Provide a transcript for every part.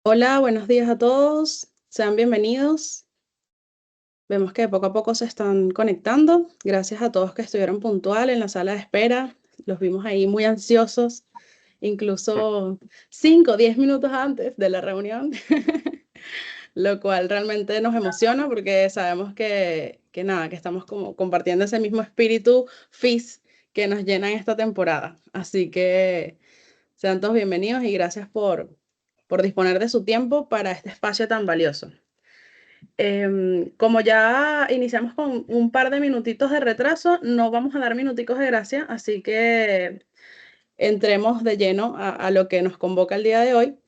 Hola, buenos días a todos. Sean bienvenidos. Vemos que poco a poco se están conectando. Gracias a todos que estuvieron puntual en la sala de espera. Los vimos ahí muy ansiosos, incluso 5 o 10 minutos antes de la reunión, lo cual realmente nos emociona porque sabemos que nada, que estamos como compartiendo ese mismo espíritu FIS que nos llena en esta temporada. Así que sean todos bienvenidos y gracias por disponer de su tiempo para este espacio tan valioso. Como ya iniciamos con un par de minutitos de retraso, no vamos a dar minuticos de gracia, así que entremos de lleno a lo que nos convoca el día de hoy.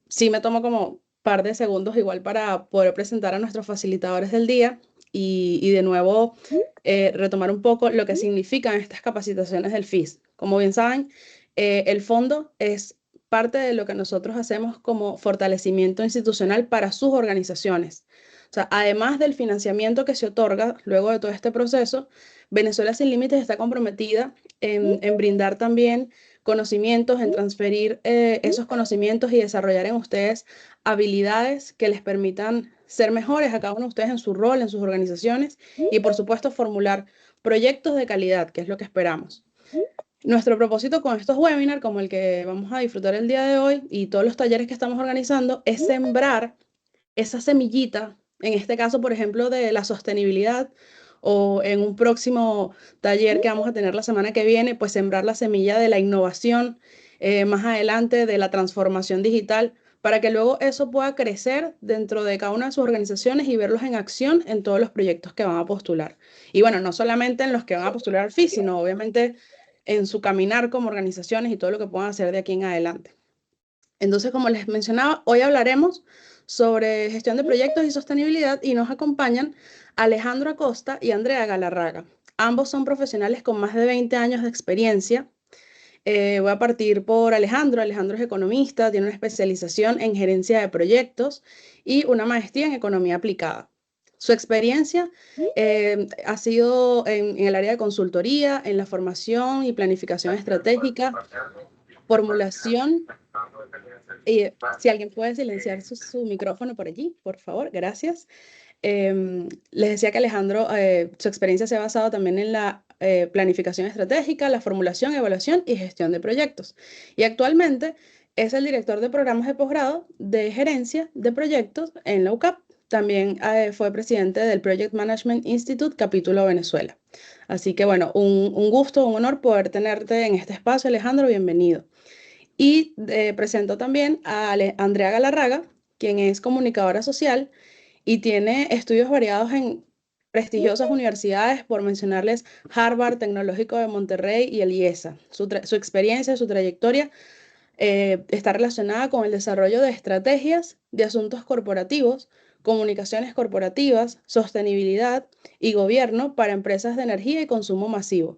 Sí me tomo como par de segundos igual para poder presentar a nuestros facilitadores del día y de nuevo retomar un poco lo que significan estas capacitaciones del FIS. Como bien saben, el fondo es parte de lo que nosotros hacemos como fortalecimiento institucional para sus organizaciones. O sea, además del financiamiento que se otorga luego de todo este proceso, Venezuela Sin Límites está comprometida en brindar también conocimientos, en transferir esos conocimientos y desarrollar en ustedes habilidades que les permitan ser mejores a cada uno de ustedes en su rol, en sus organizaciones y por supuesto formular proyectos de calidad, que es lo que esperamos. Nuestro propósito con estos webinars, como el que vamos a disfrutar el día de hoy y todos los talleres que estamos organizando, es sembrar esa semillita, en este caso, por ejemplo, de la sostenibilidad o en un próximo taller que vamos a tener la semana que viene, pues sembrar la semilla de la innovación, más adelante de la transformación digital, para que luego eso pueda crecer dentro de cada una de sus organizaciones y verlos en acción en todos los proyectos que van a postular. Y bueno, no solamente en los que van a postular al FIS, sino obviamente en su caminar como organizaciones y todo lo que puedan hacer de aquí en adelante. Entonces, como les mencionaba, hoy hablaremos sobre gestión de proyectos y sostenibilidad y nos acompañan Alejandro Acosta y Andrea Galarraga. Ambos son profesionales con más de 20 años de experiencia. Voy a partir por Alejandro. Alejandro es economista, tiene una especialización en gerencia de proyectos y una maestría en economía aplicada. Su experiencia ha sido en el área de consultoría, en la formación y planificación estratégica, formulación si alguien puede silenciar su micrófono por allí, por favor, gracias. Les decía que Alejandro, su experiencia se ha basado también en la planificación estratégica, la formulación, evaluación y gestión de proyectos. Y actualmente es el director de programas de posgrado de gerencia de proyectos en la UCAP. También fue presidente del Project Management Institute, capítulo Venezuela. Así que bueno, un gusto, un honor poder tenerte en este espacio, Alejandro, bienvenido. Y presento también a Andrea Galarraga, quien es comunicadora social y tiene estudios variados en prestigiosas universidades, por mencionarles Harvard, Tecnológico de Monterrey y el IESA. Su experiencia, su trayectoria está relacionada con el desarrollo de estrategias de asuntos corporativos, comunicaciones corporativas, sostenibilidad y gobierno para empresas de energía y consumo masivo.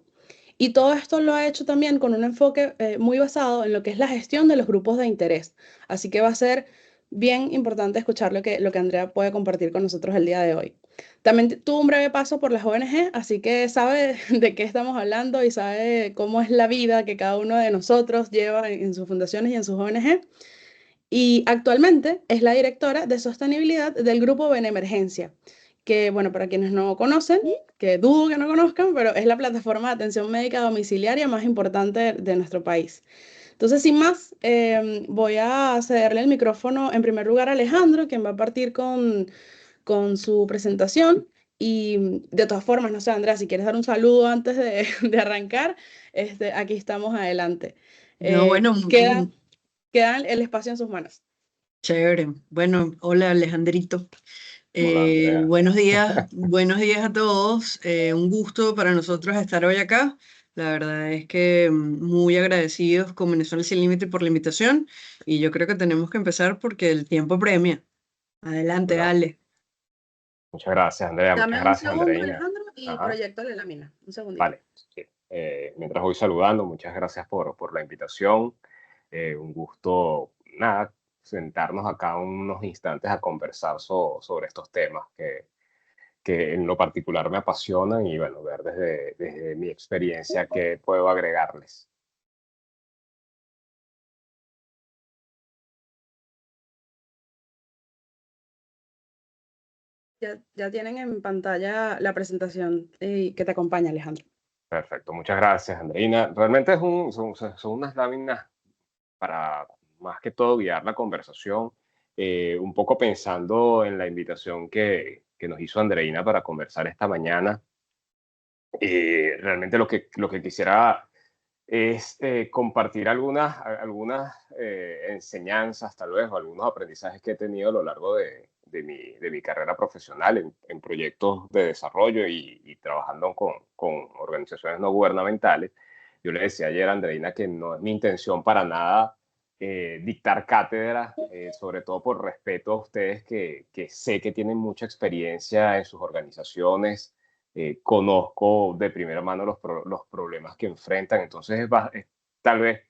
Y todo esto lo ha hecho también con un enfoque muy basado en lo que es la gestión de los grupos de interés. Así que va a ser bien importante escuchar lo que Andrea puede compartir con nosotros el día de hoy. También tuvo un breve paso por las ONG, así que sabe de qué estamos hablando y sabe cómo es la vida que cada uno de nosotros lleva en sus fundaciones y en sus ONG. Y actualmente es la directora de sostenibilidad del grupo Benemergencia, que, bueno, para quienes no conocen, que dudo que no conozcan, pero es la plataforma de atención médica domiciliaria más importante de nuestro país. Entonces, sin más, voy a cederle el micrófono en primer lugar a Alejandro, quien va a partir con su presentación. Y de todas formas, no sé, Andrea, si quieres dar un saludo antes de arrancar, aquí estamos adelante. No, bueno, Queda, queda el espacio en sus manos. chévere. Bueno, hola Alejandrito. Hola, Andrea. Buenos días a todos. Un gusto para nosotros estar hoy acá. La verdad es que muy agradecidos con Venezuela Sin Límite por la invitación y yo creo que tenemos que empezar porque el tiempo premia. Adelante, Bueno, Ale. muchas gracias, Andrea. Muchas Dame un gracias, segundo, Andreina. Alejandro, y Ajá, proyectale la lámina. Un segundito. vale. Sí. Mientras voy saludando, muchas gracias por la invitación. Un gusto, nada, sentarnos acá unos instantes a conversar sobre estos temas que en lo particular me apasionan y, bueno, ver desde mi experiencia qué puedo agregarles. Ya tienen en pantalla la presentación que te acompaña, Alejandro. Perfecto, muchas gracias, Andreina. Realmente son unas láminas para más que todo guiar la conversación, un poco pensando en la invitación que nos hizo Andreina para conversar esta mañana. Realmente lo que quisiera es compartir algunas enseñanzas, tal vez, o algunos aprendizajes que he tenido a lo largo de mi carrera profesional en proyectos de desarrollo y trabajando con organizaciones no gubernamentales. Yo le decía ayer a Andreina que no es mi intención para nada dictar cátedra, sobre todo por respeto a ustedes que sé que tienen mucha experiencia en sus organizaciones. Conozco de primera mano los problemas que enfrentan, entonces es tal vez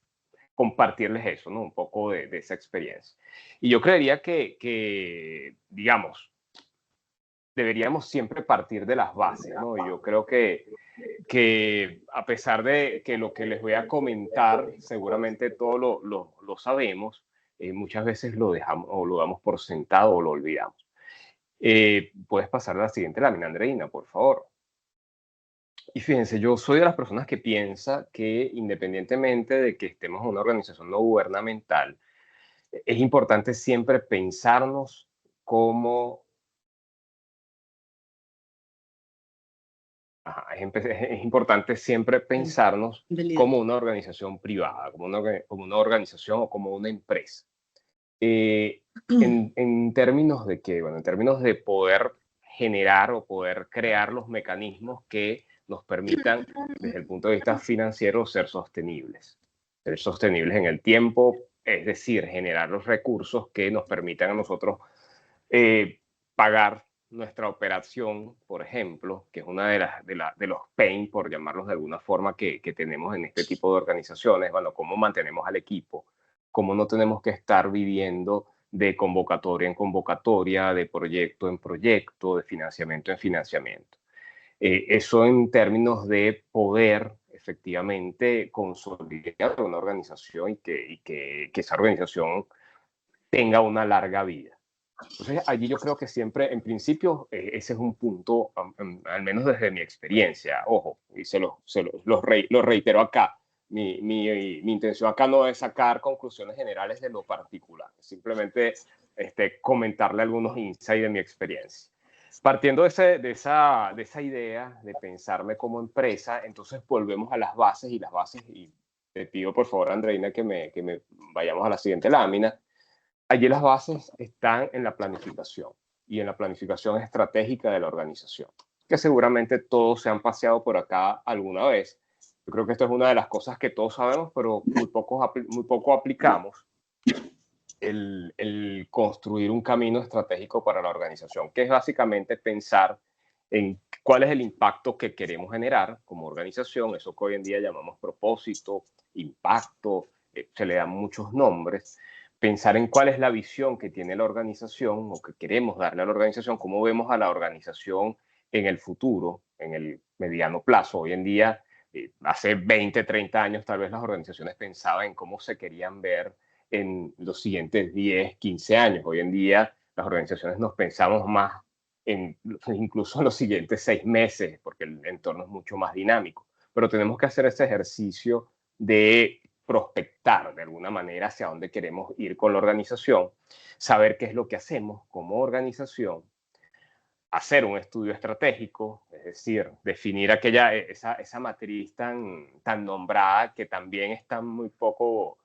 compartirles eso, ¿no? Un poco de esa experiencia. Y yo creería digamos, deberíamos siempre partir de las bases, ¿no? Y yo creo que a pesar de que lo que les voy a comentar, seguramente todo lo sabemos, muchas veces lo dejamos o lo damos por sentado o lo olvidamos. Puedes pasar a la siguiente lámina, Andreina, por favor. Y fíjense, yo soy de las personas que piensa que independientemente de que estemos en una organización no gubernamental, es importante siempre pensarnos como, es importante siempre pensarnos De líder. como una organización privada, como una organización o como una empresa. En términos de qué, bueno, en términos de poder generar o poder crear los mecanismos que nos permitan, desde el punto de vista financiero, ser sostenibles en el tiempo, es decir, generar los recursos que nos permitan a nosotros pagar nuestra operación, por ejemplo, que es una de los pain, por llamarlos de alguna forma, que tenemos en este tipo de organizaciones. Bueno, cómo mantenemos al equipo, cómo no tenemos que estar viviendo de convocatoria en convocatoria, de proyecto en proyecto, de financiamiento en financiamiento. Eso en términos de poder efectivamente consolidar una organización que esa organización tenga una larga vida. Entonces, allí yo creo que siempre, en principio, ese es un punto, al menos desde mi experiencia. Ojo, y lo reitero acá. Mi intención acá no es sacar conclusiones generales de lo particular, simplemente comentarle algunos insights de mi experiencia. Partiendo de esa idea de pensarme como empresa, entonces volvemos a las bases y te pido por favor, Andreina, que me vayamos a la siguiente lámina. Allí las bases están en la planificación y en la planificación estratégica de la organización, que seguramente todos se han paseado por acá alguna vez. Yo creo que esto es una de las cosas que todos sabemos, pero muy poco aplicamos, el construir un camino estratégico para la organización, que es básicamente pensar en cuál es el impacto que queremos generar como organización, eso que hoy en día llamamos propósito, impacto, se le dan muchos nombres. Pensar en cuál es la visión que tiene la organización o que queremos darle a la organización, cómo vemos a la organización en el futuro, en el mediano plazo. Hoy en día, hace 20, 30 años, tal vez las organizaciones pensaban en cómo se querían ver en los siguientes 10, 15 años. Hoy en día, las organizaciones nos pensamos más incluso en los siguientes 6 meses, porque el entorno es mucho más dinámico. Pero tenemos que hacer ese ejercicio de prospectar de alguna manera hacia dónde queremos ir con la organización, saber qué es lo que hacemos como organización, hacer un estudio estratégico, es decir, definir esa matriz tan nombrada que también está muy poco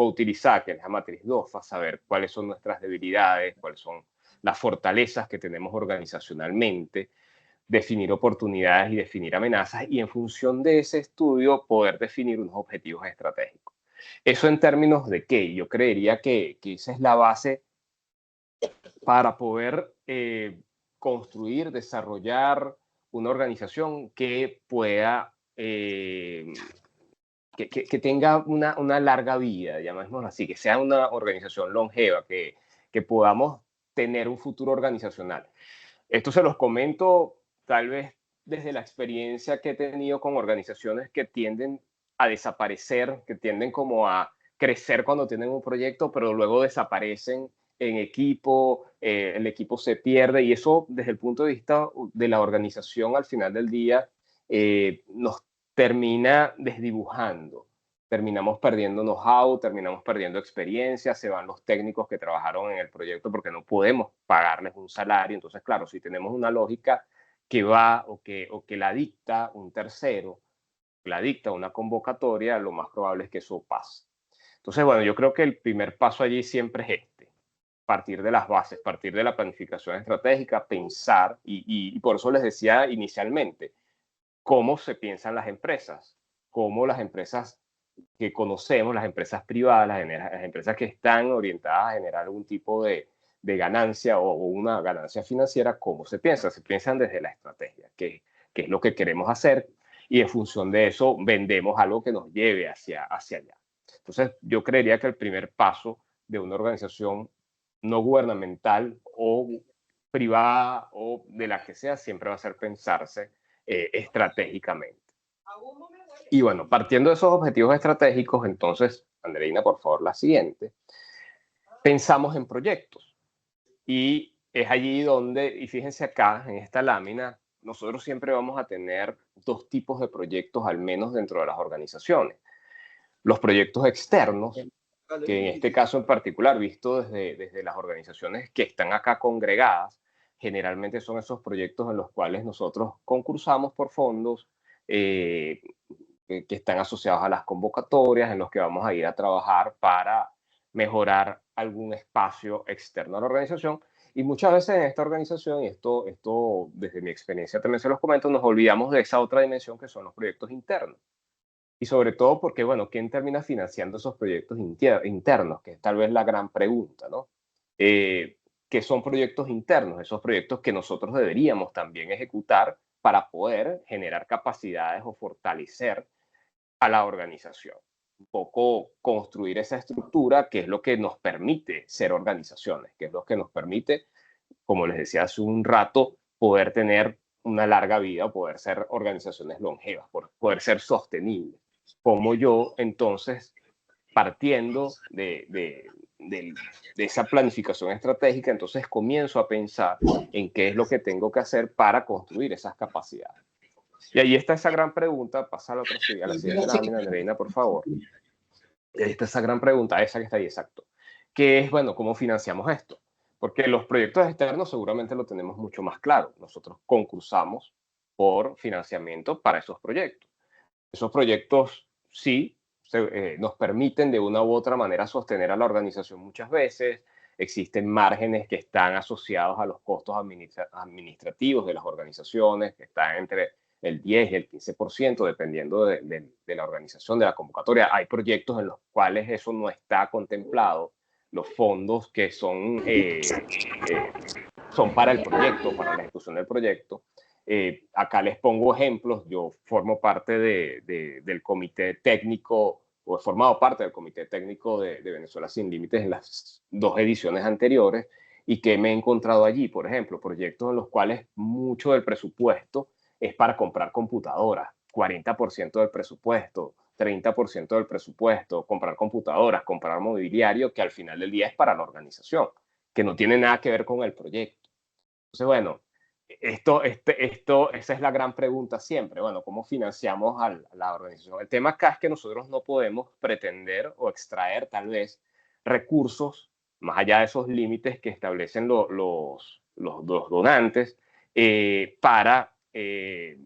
utilizada, que es la matriz DOFA, saber cuáles son nuestras debilidades, cuáles son las fortalezas que tenemos organizacionalmente, definir oportunidades y definir amenazas y en función de ese estudio poder definir unos objetivos estratégicos. Eso en términos de qué, yo creería que esa es la base para poder construir, desarrollar una organización que pueda, que tenga una larga vida, llamémoslo así, que sea una organización longeva, que podamos tener un futuro organizacional. Esto se los comento tal vez desde la experiencia que he tenido con organizaciones que tienden a desaparecer, que tienden como a crecer cuando tienen un proyecto, pero luego desaparecen en equipo, el equipo se pierde y eso desde el punto de vista de la organización al final del día nos termina desdibujando. Terminamos perdiendo know-how, terminamos perdiendo experiencia, se van los técnicos que trabajaron en el proyecto porque no podemos pagarles un salario. Entonces, claro, si tenemos una lógica que va o que la dicta un tercero, la dicta una convocatoria, lo más probable es que eso pase. Entonces, bueno, yo creo que el primer paso allí siempre es este, partir de las bases, partir de la planificación estratégica, pensar, y por eso les decía inicialmente, cómo se piensan las empresas, cómo las empresas que conocemos, las empresas privadas, las empresas que están orientadas a generar algún tipo de ganancia o una ganancia financiera, cómo se piensa. Se piensan desde la estrategia, que es lo que queremos hacer, y en función de eso vendemos algo que nos lleve hacia allá. Entonces, yo creería que el primer paso de una organización no gubernamental o privada o de la que sea, siempre va a ser pensarse estratégicamente. Y bueno, partiendo de esos objetivos estratégicos, entonces, Andreina, por favor, la siguiente. Pensamos en proyectos. Y es allí donde, y fíjense acá, en esta lámina, nosotros siempre vamos a tener dos tipos de proyectos, al menos dentro de las organizaciones. Los proyectos externos, que en este caso en particular, visto desde las organizaciones que están acá congregadas, generalmente son esos proyectos en los cuales nosotros concursamos por fondos, que están asociados a las convocatorias, en los que vamos a ir a trabajar para mejorar algún espacio externo a la organización. Y muchas veces en esta organización, y esto desde mi experiencia también se los comento, nos olvidamos de esa otra dimensión que son los proyectos internos. Y sobre todo porque, bueno, ¿quién termina financiando esos proyectos internos? Que es tal vez la gran pregunta, ¿no? ¿Qué son proyectos internos? Esos proyectos que nosotros deberíamos también ejecutar para poder generar capacidades o fortalecer a la organización. Un poco construir esa estructura que es lo que nos permite ser organizaciones, que es lo que nos permite, como les decía hace un rato, poder tener una larga vida, poder ser organizaciones longevas, poder ser sostenibles. Como yo, entonces, partiendo de esa planificación estratégica, entonces comienzo a pensar en qué es lo que tengo que hacer para construir esas capacidades. Y ahí está esa gran pregunta, pasa a la siguiente lámina, Andreina, por favor. Y ahí está esa gran pregunta, esa que está ahí, exacto. Que es, bueno, ¿cómo financiamos esto? Porque los proyectos externos seguramente lo tenemos mucho más claro. Nosotros concursamos por financiamiento para esos proyectos. Esos proyectos sí nos permiten de una u otra manera sostener a la organización muchas veces. Existen márgenes que están asociados a los costos administrativos de las organizaciones, que están entre el 10 y el 15%, dependiendo de la organización, de la convocatoria. Hay proyectos en los cuales eso no está contemplado. Los fondos que son para el proyecto, para la ejecución del proyecto. Acá les pongo ejemplos. Yo formo parte del comité técnico, o he formado parte del comité técnico de Venezuela Sin Límites en las 2 ediciones anteriores, y que me he encontrado allí, por ejemplo, proyectos en los cuales mucho del presupuesto es para comprar computadoras, 40% del presupuesto, 30% del presupuesto, comprar computadoras, comprar mobiliario, que al final del día es para la organización, que no tiene nada que ver con el proyecto. Entonces, bueno, esa es la gran pregunta siempre. Bueno, ¿cómo financiamos a la organización? El tema acá es que nosotros no podemos pretender o extraer tal vez recursos más allá de esos límites que establecen los donantes para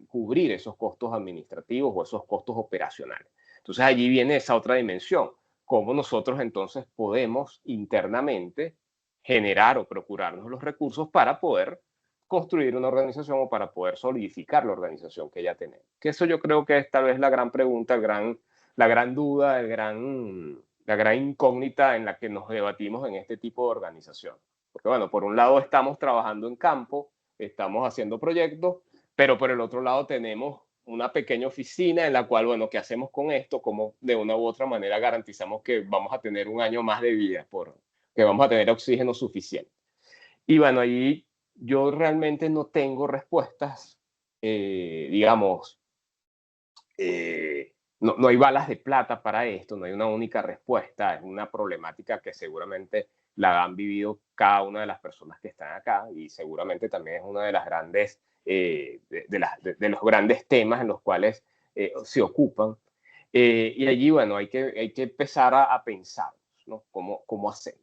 cubrir esos costos administrativos o esos costos operacionales. Entonces allí viene esa otra dimensión. ¿Cómo nosotros entonces podemos internamente generar o procurarnos los recursos para poder construir una organización o para poder solidificar la organización que ya tenemos? Que eso yo creo que es tal vez la gran pregunta, la gran duda, la gran incógnita en la que nos debatimos en este tipo de organización. Porque bueno, por un lado estamos trabajando en campo, estamos haciendo proyectos, pero por el otro lado tenemos una pequeña oficina en la cual, bueno, ¿qué hacemos con esto? ¿Cómo de una u otra manera garantizamos que vamos a tener un año más de vida, que vamos a tener oxígeno suficiente? Y bueno, ahí yo realmente no tengo respuestas, digamos, no hay balas de plata para esto, no hay una única respuesta, es una problemática que seguramente la han vivido cada una de las personas que están acá y seguramente también es una de las grandes, de los grandes temas en los cuales se ocupan. Y allí, bueno, hay que empezar a pensar, ¿no? ¿Cómo hacemos?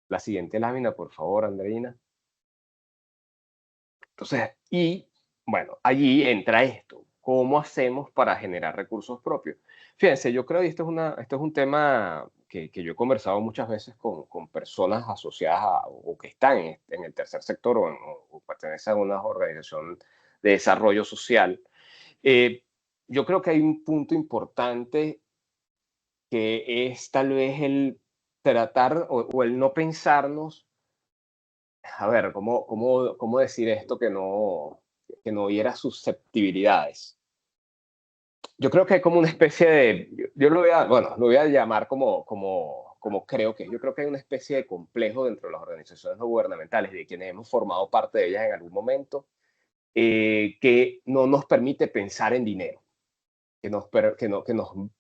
La siguiente lámina, por favor, Andreina. Entonces, y bueno, allí entra esto. ¿Cómo hacemos para generar recursos propios? Fíjense, yo creo que esto es un tema que yo he conversado muchas veces con personas asociadas o que están en el tercer sector o pertenecen a una organización de desarrollo social. Eh, yo creo que hay un punto importante que es tal vez el tratar o el no pensarnos, a ver, ¿cómo decir esto que no hiera susceptibilidades? Yo creo que hay como una especie de, yo lo voy a llamar como creo que, yo creo que hay una especie de complejo dentro de las organizaciones no gubernamentales, de quienes hemos formado parte de ellas en algún momento, que no nos permite pensar en dinero, que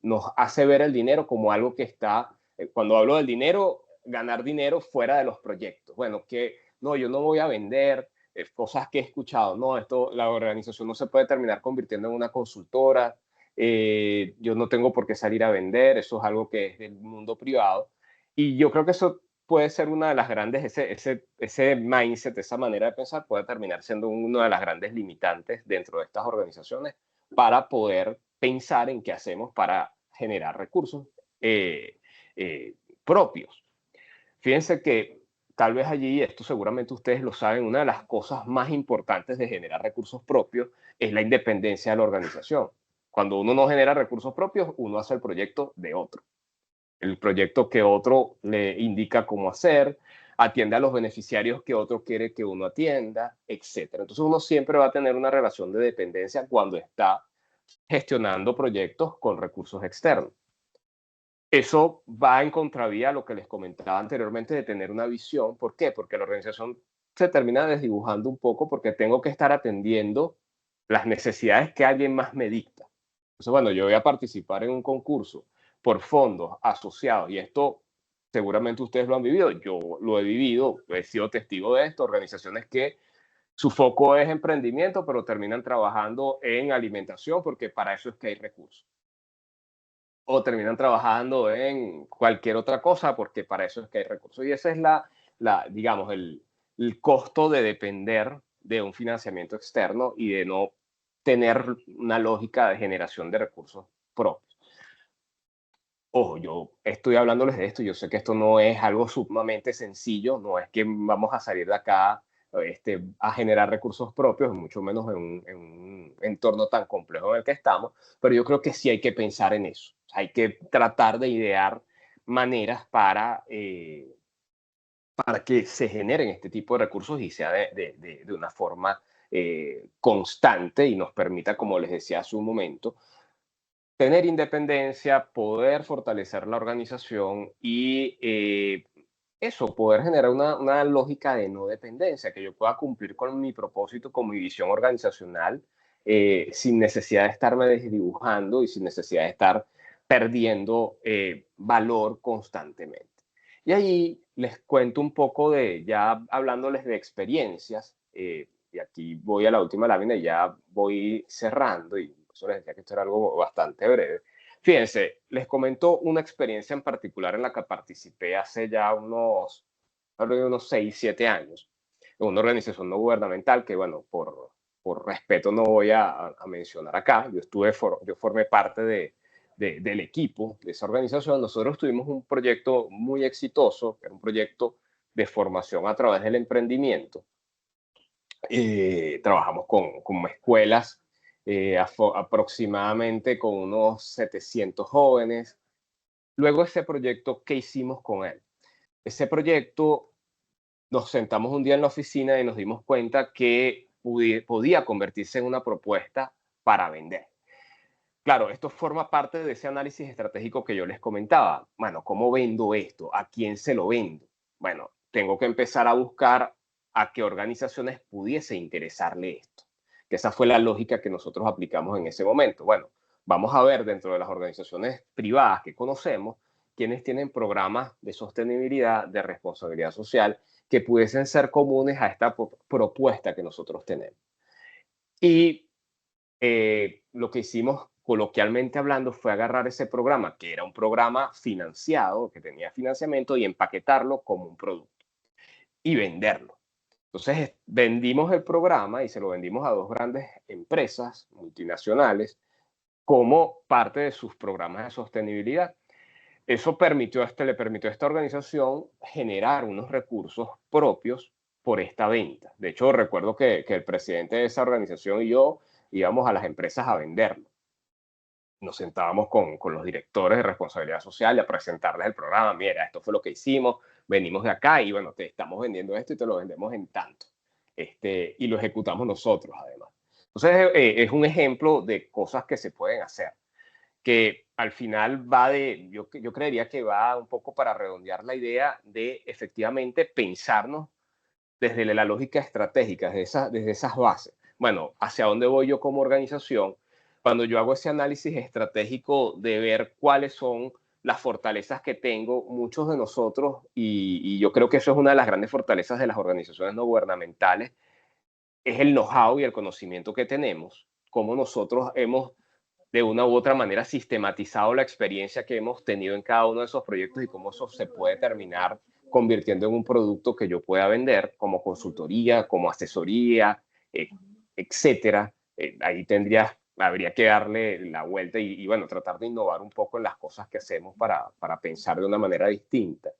nos hace ver el dinero como algo que está, cuando hablo del dinero, ganar dinero fuera de los proyectos. Bueno, que no, yo no voy a vender cosas que he escuchado, no, la organización no se puede terminar convirtiendo en una consultora, yo no tengo por qué salir a vender, eso es algo que es del mundo privado. Y yo creo que eso puede ser una de las grandes, ese mindset, esa manera de pensar puede terminar siendo una de las grandes limitantes dentro de estas organizaciones para poder pensar en qué hacemos para generar recursos eh, eh, propios. Fíjense que tal vez allí, esto seguramente ustedes lo saben, una de las cosas más importantes de generar recursos propios es la independencia de la organización. Cuando uno no genera recursos propios, uno hace el proyecto de otro. El proyecto que otro le indica cómo hacer, atiende a los beneficiarios que otro quiere que uno atienda, etc. Entonces uno siempre va a tener una relación de dependencia cuando está gestionando proyectos con recursos externos. Eso va en contravía a lo que les comentaba anteriormente de tener una visión. ¿Por qué? Porque la organización se termina desdibujando un poco porque tengo que estar atendiendo las necesidades que alguien más me dicta. Entonces, bueno, yo voy a participar en un concurso por fondos asociados y esto seguramente ustedes lo han vivido, yo lo he vivido, he sido testigo de esto, organizaciones que su foco es emprendimiento, pero terminan trabajando en alimentación porque para eso es que hay recursos. O terminan trabajando en cualquier otra cosa porque para eso es que hay recursos. Y ese es digamos, el costo de depender de un financiamiento externo y de no tener una lógica de generación de recursos propios. Ojo, yo estoy hablándoles de esto, yo sé que esto no es algo sumamente sencillo, no es que vamos a salir de acá a generar recursos propios, mucho menos en un entorno tan complejo en el que estamos, pero yo creo que sí hay que pensar en eso. Hay que tratar de idear maneras para que se generen este tipo de recursos y sea de una forma constante y nos permita, como les decía hace un momento, tener independencia, poder fortalecer la organización y eso, poder generar una lógica de no dependencia, que yo pueda cumplir con mi propósito, con mi visión organizacional, sin necesidad de estarme desdibujando y sin necesidad de estar perdiendo valor constantemente. Y ahí les cuento un poco ya hablándoles de experiencias, y aquí voy a la última lámina y ya voy cerrando, y por eso les decía que esto era algo bastante breve. Fíjense, les comento una experiencia en particular en la que participé hace ya unos 6, 7 años, en una organización no gubernamental que, bueno, por respeto no voy a mencionar acá. Yo formé parte del equipo de esa organización. Nosotros tuvimos un proyecto muy exitoso, era un proyecto de formación a través del emprendimiento. Trabajamos con escuelas, aproximadamente con unos 700 jóvenes. Luego ese proyecto, ¿qué hicimos con él? Ese proyecto, nos sentamos un día en la oficina y nos dimos cuenta que podía convertirse en una propuesta para vender. Claro, esto forma parte de ese análisis estratégico que yo les comentaba. Bueno, ¿cómo vendo esto? ¿A quién se lo vendo? Bueno, tengo que empezar a buscar a qué organizaciones pudiese interesarle esto. Que esa fue la lógica que nosotros aplicamos en ese momento. Bueno, vamos a ver dentro de las organizaciones privadas que conocemos quienes tienen programas de sostenibilidad, de responsabilidad social, que pudiesen ser comunes a esta propuesta que nosotros tenemos. Y lo que hicimos coloquialmente hablando fue agarrar ese programa, que era un programa financiado, que tenía financiamiento, y empaquetarlo como un producto y venderlo. Entonces vendimos el programa y se lo vendimos a dos grandes empresas multinacionales como parte de sus programas de sostenibilidad. Eso le permitió a esta organización generar unos recursos propios por esta venta. De hecho, recuerdo que el presidente de esa organización y yo íbamos a las empresas a venderlo. Nos sentábamos con los directores de responsabilidad social y a presentarles el programa. Mira, esto fue lo que hicimos, venimos de acá y bueno, te estamos vendiendo esto y te lo vendemos en tanto. Y lo ejecutamos nosotros además. Entonces, es un ejemplo de cosas que se pueden hacer, que al final va yo creería que va un poco para redondear la idea de efectivamente pensarnos desde la lógica estratégica, desde esas bases. Bueno, ¿hacia dónde voy yo como organización? Cuando yo hago ese análisis estratégico de ver cuáles son las fortalezas que tengo, muchos de nosotros, y yo creo que eso es una de las grandes fortalezas de las organizaciones no gubernamentales, es el know-how y el conocimiento que tenemos, cómo nosotros hemos de una u otra manera sistematizado la experiencia que hemos tenido en cada uno de esos proyectos y cómo eso se puede terminar convirtiendo en un producto que yo pueda vender como consultoría, como asesoría, etcétera. Ahí habría que darle la vuelta bueno, tratar de innovar un poco en las cosas que hacemos para pensar de una manera distinta.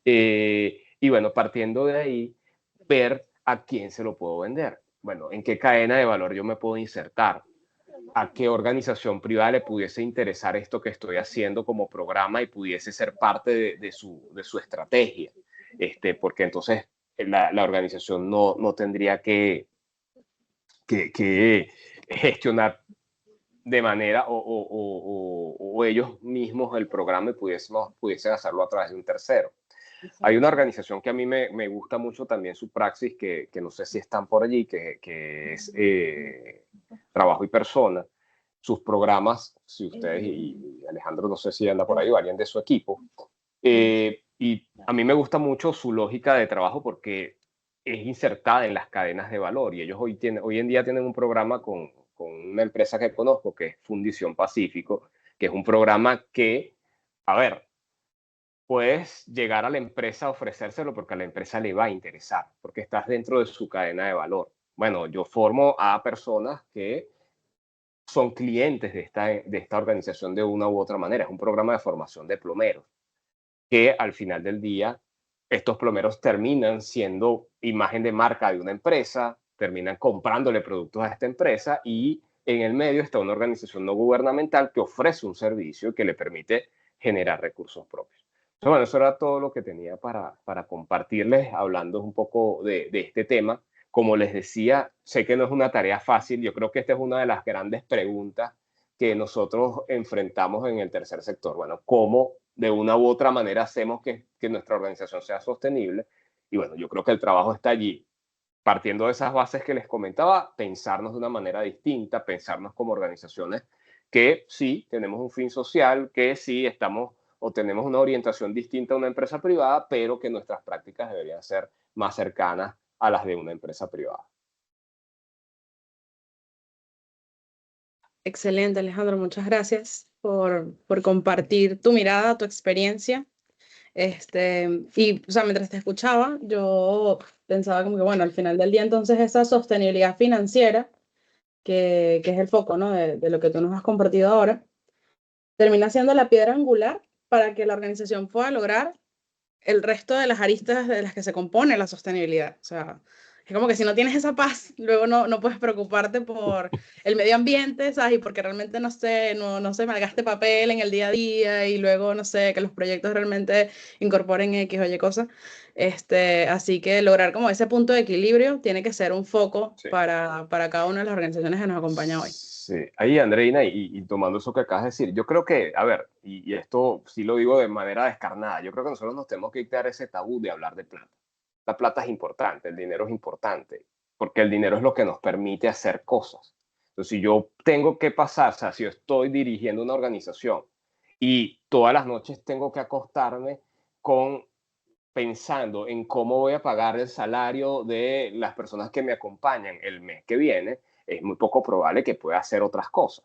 Y bueno, partiendo de ahí, ver a quién se lo puedo vender. Bueno, en qué cadena de valor yo me puedo insertar, a qué organización privada le pudiese interesar esto que estoy haciendo como programa y pudiese ser parte de su estrategia. Porque entonces la organización no tendría que gestionar de manera o ellos mismos el programa y pudiesen hacerlo a través de un tercero. Hay una organización que a mí me gusta mucho también su praxis, que no sé si están por allí, que es Trabajo y Persona. Sus programas, si ustedes y Alejandro, no sé si anda por ahí o alguien de su equipo, y a mí me gusta mucho su lógica de trabajo porque es insertada en las cadenas de valor y ellos hoy en día tienen un programa con una empresa que conozco que es Fundición Pacífico, que es un programa que, a ver, puedes llegar a la empresa a ofrecérselo porque a la empresa le va a interesar, porque estás dentro de su cadena de valor. Bueno, yo formo a personas que son clientes de esta organización de una u otra manera. Es un programa de formación de plomeros, que al final del día, estos plomeros terminan siendo imagen de marca de una empresa, terminan comprándole productos a esta empresa y en el medio está una organización no gubernamental que ofrece un servicio que le permite generar recursos propios. Entonces, bueno, eso era todo lo que tenía para compartirles, hablando un poco de este tema. Como les decía, sé que no es una tarea fácil. Yo creo que esta es una de las grandes preguntas que nosotros enfrentamos en el tercer sector. Bueno, ¿cómo de una u otra manera hacemos que nuestra organización sea sostenible? Y bueno, yo creo que el trabajo está allí. Partiendo de esas bases que les comentaba, pensarnos de una manera distinta, pensarnos como organizaciones que sí tenemos un fin social, que sí estamos o tenemos una orientación distinta a una empresa privada, pero que nuestras prácticas deberían ser más cercanas a las de una empresa privada. Excelente, Alejandro. Muchas gracias por compartir tu mirada, tu experiencia. O sea, mientras te escuchaba, yo pensaba como que, bueno, al final del día, entonces, esa sostenibilidad financiera, que es el foco, ¿no? De lo que tú nos has compartido ahora, termina siendo la piedra angular para que la organización pueda lograr el resto de las aristas de las que se compone la sostenibilidad. O sea, es como que si no tienes esa paz, luego no puedes preocuparte por el medio ambiente, ¿sabes? Y porque realmente, no se malgaste papel en el día a día y luego, no sé, que los proyectos realmente incorporen X o Y cosas. Así que lograr como ese punto de equilibrio tiene que ser un foco Sí. para cada una de las organizaciones que nos acompaña hoy. Sí, ahí Andreina, y tomando eso que acabas de decir, yo creo que, a ver, y esto sí lo digo de manera descarnada, yo creo que nosotros nos tenemos que quitar ese tabú de hablar de plata. La plata es importante, el dinero es importante, porque el dinero es lo que nos permite hacer cosas. Entonces, si yo tengo que pasar, o sea, si yo estoy dirigiendo una organización y todas las noches tengo que acostarme pensando en cómo voy a pagar el salario de las personas que me acompañan el mes que viene, es muy poco probable que pueda hacer otras cosas.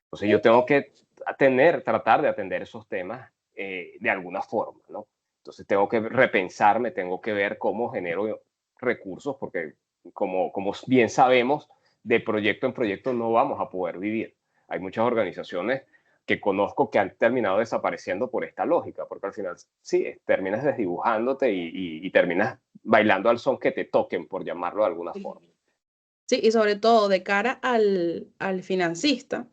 Entonces yo tengo que tratar de atender esos temas de alguna forma, ¿no? Entonces tengo que repensarme, tengo que ver cómo genero recursos, porque como bien sabemos, de proyecto en proyecto no vamos a poder vivir. Hay muchas organizaciones que conozco que han terminado desapareciendo por esta lógica, porque al final sí, terminas desdibujándote y terminas bailando al son que te toquen, por llamarlo de alguna forma. Sí, y sobre todo de cara al financista,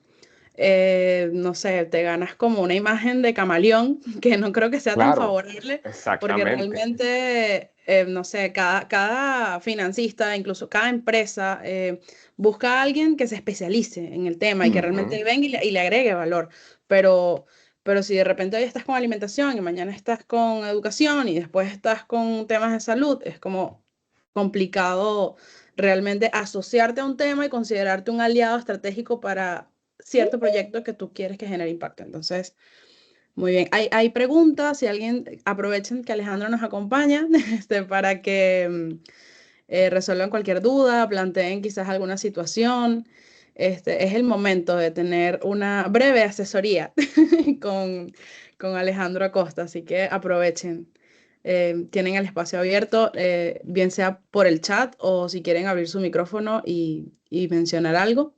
no sé, te ganas como una imagen de camaleón que no creo que sea tan Claro, favorable, porque exactamente. realmente, no sé, cada financista, incluso cada empresa, busca a alguien que se especialice en el tema y que Ujú. realmente venga y le agregue valor. Pero, pero si de repente hoy estás con alimentación y mañana estás con educación y después estás con temas de salud, es como complicado realmente asociarte a un tema y considerarte un aliado estratégico para cierto proyecto que tú quieres que genere impacto. Entonces, muy bien. Hay preguntas, si alguien, aprovechen que Alejandro nos acompaña para que resuelvan cualquier duda, planteen quizás alguna situación. Es el momento de tener una breve asesoría con, con Alejandro Acosta, así que aprovechen. Tienen el espacio abierto, bien sea por el chat o si quieren abrir su micrófono y mencionar algo.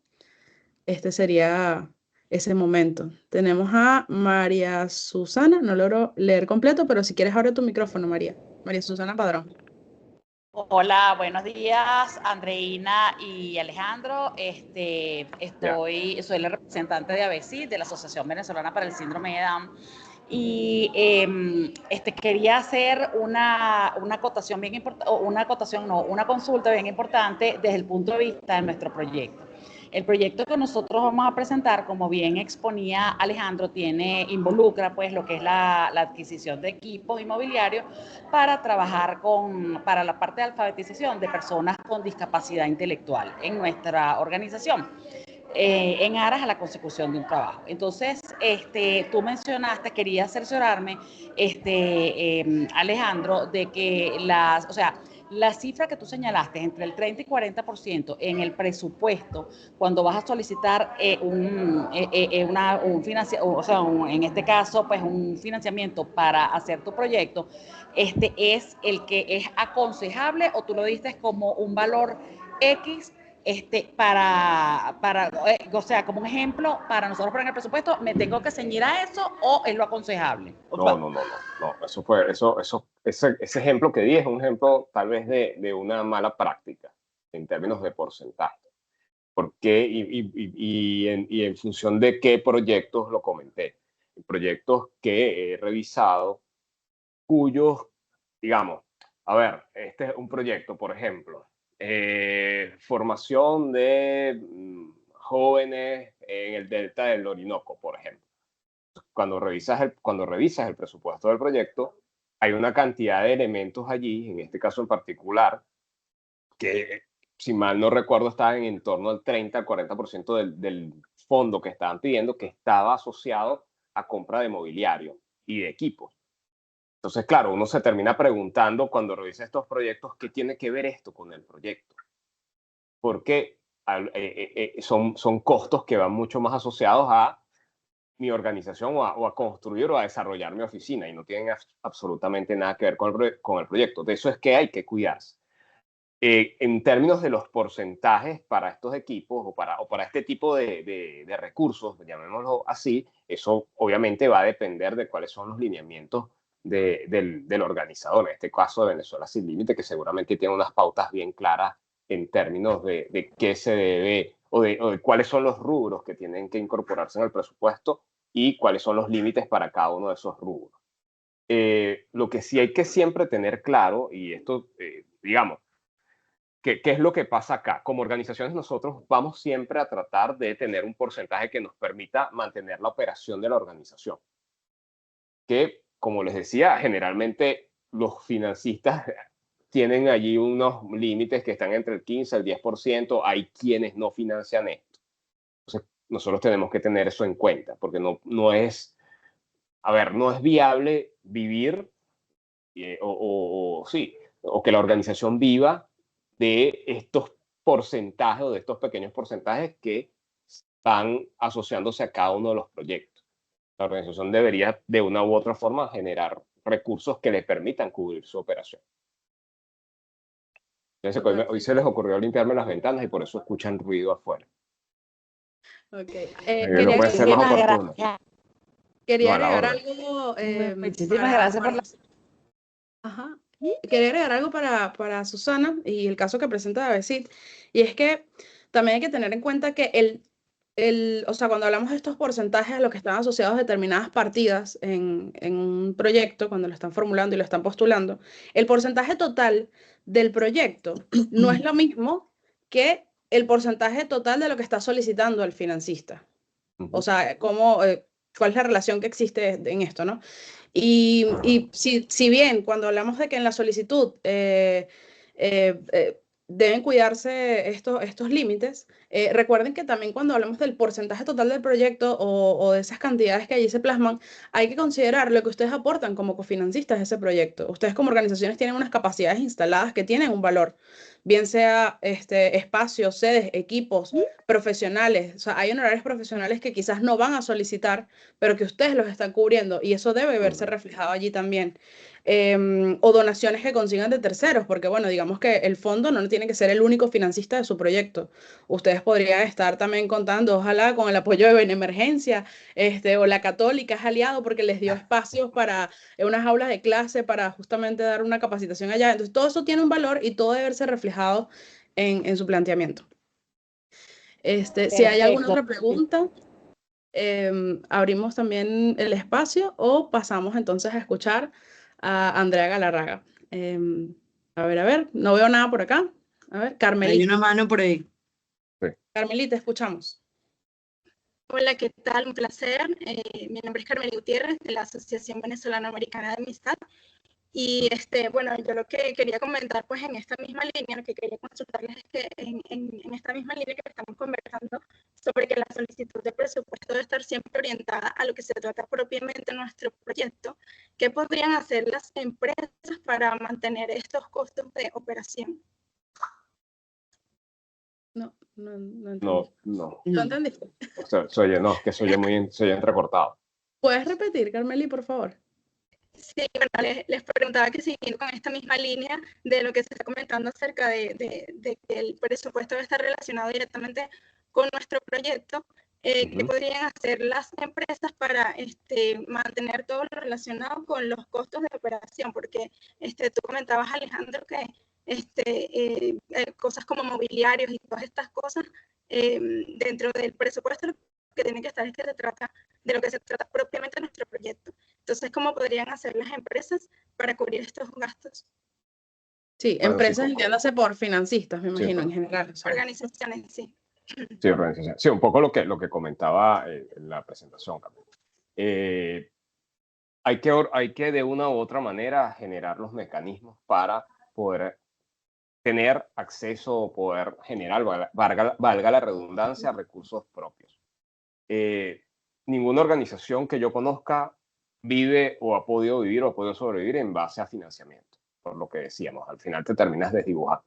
Este sería ese momento. Tenemos a María Susana, no logro leer completo, pero si quieres abre tu micrófono, María. María Susana Padrón. Hola, buenos días, Andreina y Alejandro. Ya. Soy la representante de ABESI, de la Asociación Venezolana para el Síndrome de Down. Y quería hacer una acotación bien importante, una consulta bien importante desde el punto de vista de nuestro proyecto. El proyecto que nosotros vamos a presentar, como bien exponía Alejandro, involucra pues lo que es la adquisición de equipos inmobiliarios para trabajar para la parte de alfabetización de personas con discapacidad intelectual en nuestra organización. En aras a la consecución de un trabajo. Entonces, tú mencionaste, quería cerciorarme, Alejandro, de que la cifra que tú señalaste entre el 30 y 40% en el presupuesto cuando vas a solicitar en este caso, pues un financiamiento para hacer tu proyecto, es el que es aconsejable o tú lo diste como un valor X o sea, como un ejemplo, para nosotros poner el presupuesto, ¿me tengo que ceñir a eso o es lo aconsejable? No. Ese ejemplo que di es un ejemplo tal vez de una mala práctica en términos de porcentaje. ¿Por qué? Y en función de qué proyectos lo comenté. Proyectos que he revisado cuyos, digamos, a ver, este es un proyecto, por ejemplo, formación de jóvenes en el delta del Orinoco, por ejemplo. Cuando revisas el presupuesto del proyecto, hay una cantidad de elementos allí, en este caso en particular, que si mal no recuerdo estaban en torno al 30 al 40% del fondo que estaban pidiendo, que estaba asociado a compra de mobiliario y de equipos. Entonces, claro, uno se termina preguntando cuando revisa estos proyectos, ¿qué tiene que ver esto con el proyecto? Porque son costos que van mucho más asociados a mi organización o a construir o a desarrollar mi oficina y no tienen absolutamente nada que ver con el proyecto. De eso es que hay que cuidarse. En términos de los porcentajes para estos equipos o para este tipo de recursos, llamémoslo así, eso obviamente va a depender de cuáles son los lineamientos del organizador, en este caso de Venezuela Sin Límite, que seguramente tiene unas pautas bien claras en términos de qué se debe o de cuáles son los rubros que tienen que incorporarse en el presupuesto y cuáles son los límites para cada uno de esos rubros. Lo que sí hay que siempre tener claro, y esto, digamos, ¿qué es lo que pasa acá? Como organizaciones nosotros vamos siempre a tratar de tener un porcentaje que nos permita mantener la operación de la organización. Que, como les decía, generalmente los financistas tienen allí unos límites que están entre el 15 al 10%. Hay quienes no financian esto. Entonces, nosotros tenemos que tener eso en cuenta, porque no es a ver, no es viable vivir sí, o que la organización viva de estos porcentajes o de estos pequeños porcentajes que van asociándose a cada uno de los proyectos. La organización debería de una u otra forma generar recursos que le permitan cubrir su operación. Entonces, hoy se les ocurrió limpiarme las ventanas y por eso escuchan ruido afuera. Okay. No puede ser más oportuno. Quería No, a la agregar orden. algo. Muchísimas gracias por la... Ajá. Quería agregar algo para Susana y el caso que presenta David, y es que también hay que tener en cuenta que o sea, cuando hablamos de estos porcentajes a los que están asociados determinadas partidas en un proyecto, cuando lo están formulando y lo están postulando, el porcentaje total del proyecto no es lo mismo que el porcentaje total de lo que está solicitando el financista. O sea, cuál es la relación que existe en esto, ¿no? Y si bien cuando hablamos de que en la solicitud deben cuidarse estos límites, recuerden que también cuando hablamos del porcentaje total del proyecto o de esas cantidades que allí se plasman, hay que considerar lo que ustedes aportan como cofinancistas de ese proyecto. Ustedes como organizaciones tienen unas capacidades instaladas que tienen un valor, bien sea espacios, sedes, equipos, profesionales. O sea, hay honorarios profesionales que quizás no van a solicitar, pero que ustedes los están cubriendo y eso debe verse reflejado allí también. O donaciones que consigan de terceros, porque bueno, digamos que el fondo no tiene que ser el único financista de su proyecto. Ustedes podrían estar también contando, ojalá, con el apoyo de Benemergencia, o la Católica es aliado porque les dio espacios para unas aulas de clase para justamente dar una capacitación allá. Entonces, todo eso tiene un valor y todo debe verse reflejado en su planteamiento. Si hay alguna otra pregunta, abrimos también el espacio o pasamos entonces a escuchar a Andrea Galarraga. A ver, no veo nada por acá. A ver, Hay Carmelita. una mano por ahí. Carmelita, escuchamos. Hola, ¿qué tal? Un placer. Mi nombre es Carmelita Gutiérrez, de la Asociación Venezolano-Americana de Amistad. Y bueno, yo lo que quería comentar, pues en esta misma línea, lo que quería consultarles es que en esta misma línea que estamos conversando sobre que la solicitud de presupuesto debe estar siempre orientada a lo que se trata propiamente en nuestro proyecto, ¿qué podrían hacer las empresas para mantener estos costos de operación? No entendí. No. ¿No entendiste? O sea, soy entrecortado. ¿Puedes repetir, Carmeli, por favor? Sí, bueno, les preguntaba que siguiendo con esta misma línea de lo que se está comentando acerca de que el presupuesto debe estar relacionado directamente con nuestro proyecto, ¿qué podrían hacer las empresas para mantener todo lo relacionado con los costos de operación? Porque tú comentabas, Alejandro, que cosas como mobiliarios y todas estas cosas dentro del presupuesto lo que tiene que estar es que se trata de lo que se trata propiamente nuestro proyecto. Entonces, ¿cómo podrían hacer las empresas para cubrir estos gastos? Sí, Bueno, empresas, sí, entiéndase por financistas, me imagino, sí, en general. O sea. Organizaciones, sí. Sí, organización. Sí, un poco lo que comentaba en la presentación. Hay que de una u otra manera generar los mecanismos para poder tener acceso o poder generar, valga la redundancia, recursos propios. Ninguna organización que yo conozca vive o ha podido vivir o ha podido sobrevivir en base a financiamiento, por lo que decíamos, al final te terminas desdibujando.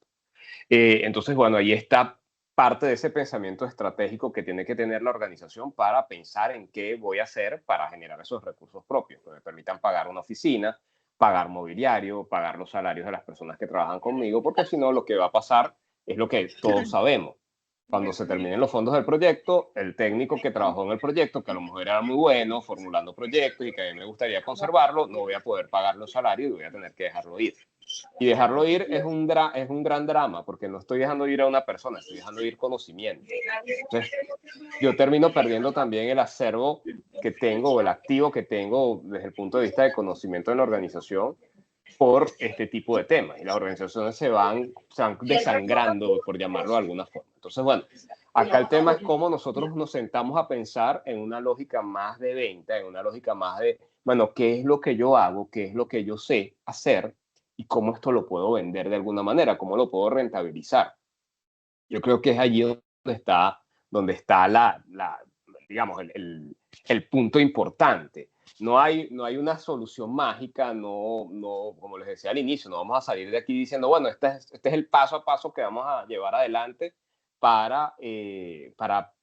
Entonces, bueno, ahí está parte de ese pensamiento estratégico que tiene que tener la organización para pensar en qué voy a hacer para generar esos recursos propios que me permitan pagar una oficina, pagar mobiliario, pagar los salarios de las personas que trabajan conmigo, porque si no, lo que va a pasar es lo que todos sabemos. Cuando se terminen los fondos del proyecto, el técnico que trabajó en el proyecto, que a lo mejor era muy bueno formulando proyectos y que a mí me gustaría conservarlo, no voy a poder pagar los salarios y voy a tener que dejarlo ir. Y dejarlo ir es un gran drama, porque no estoy dejando ir a una persona, estoy dejando ir conocimiento. Entonces, yo termino perdiendo también el acervo que tengo o el activo que tengo desde el punto de vista de conocimiento en la organización por este tipo de temas. Y las organizaciones se van desangrando, por llamarlo de alguna forma. Entonces, bueno, acá el tema es cómo nosotros nos sentamos a pensar en una lógica más de venta, en una lógica más de, bueno, ¿qué es lo que yo hago? ¿Qué es lo que yo sé hacer? Y cómo esto lo puedo vender de alguna manera, cómo lo puedo rentabilizar. Yo creo que es allí donde está digamos, el punto importante. no hay una solución mágica, como les decía al inicio, no vamos a salir de aquí diciendo, bueno, este es el paso a paso que vamos a llevar adelante para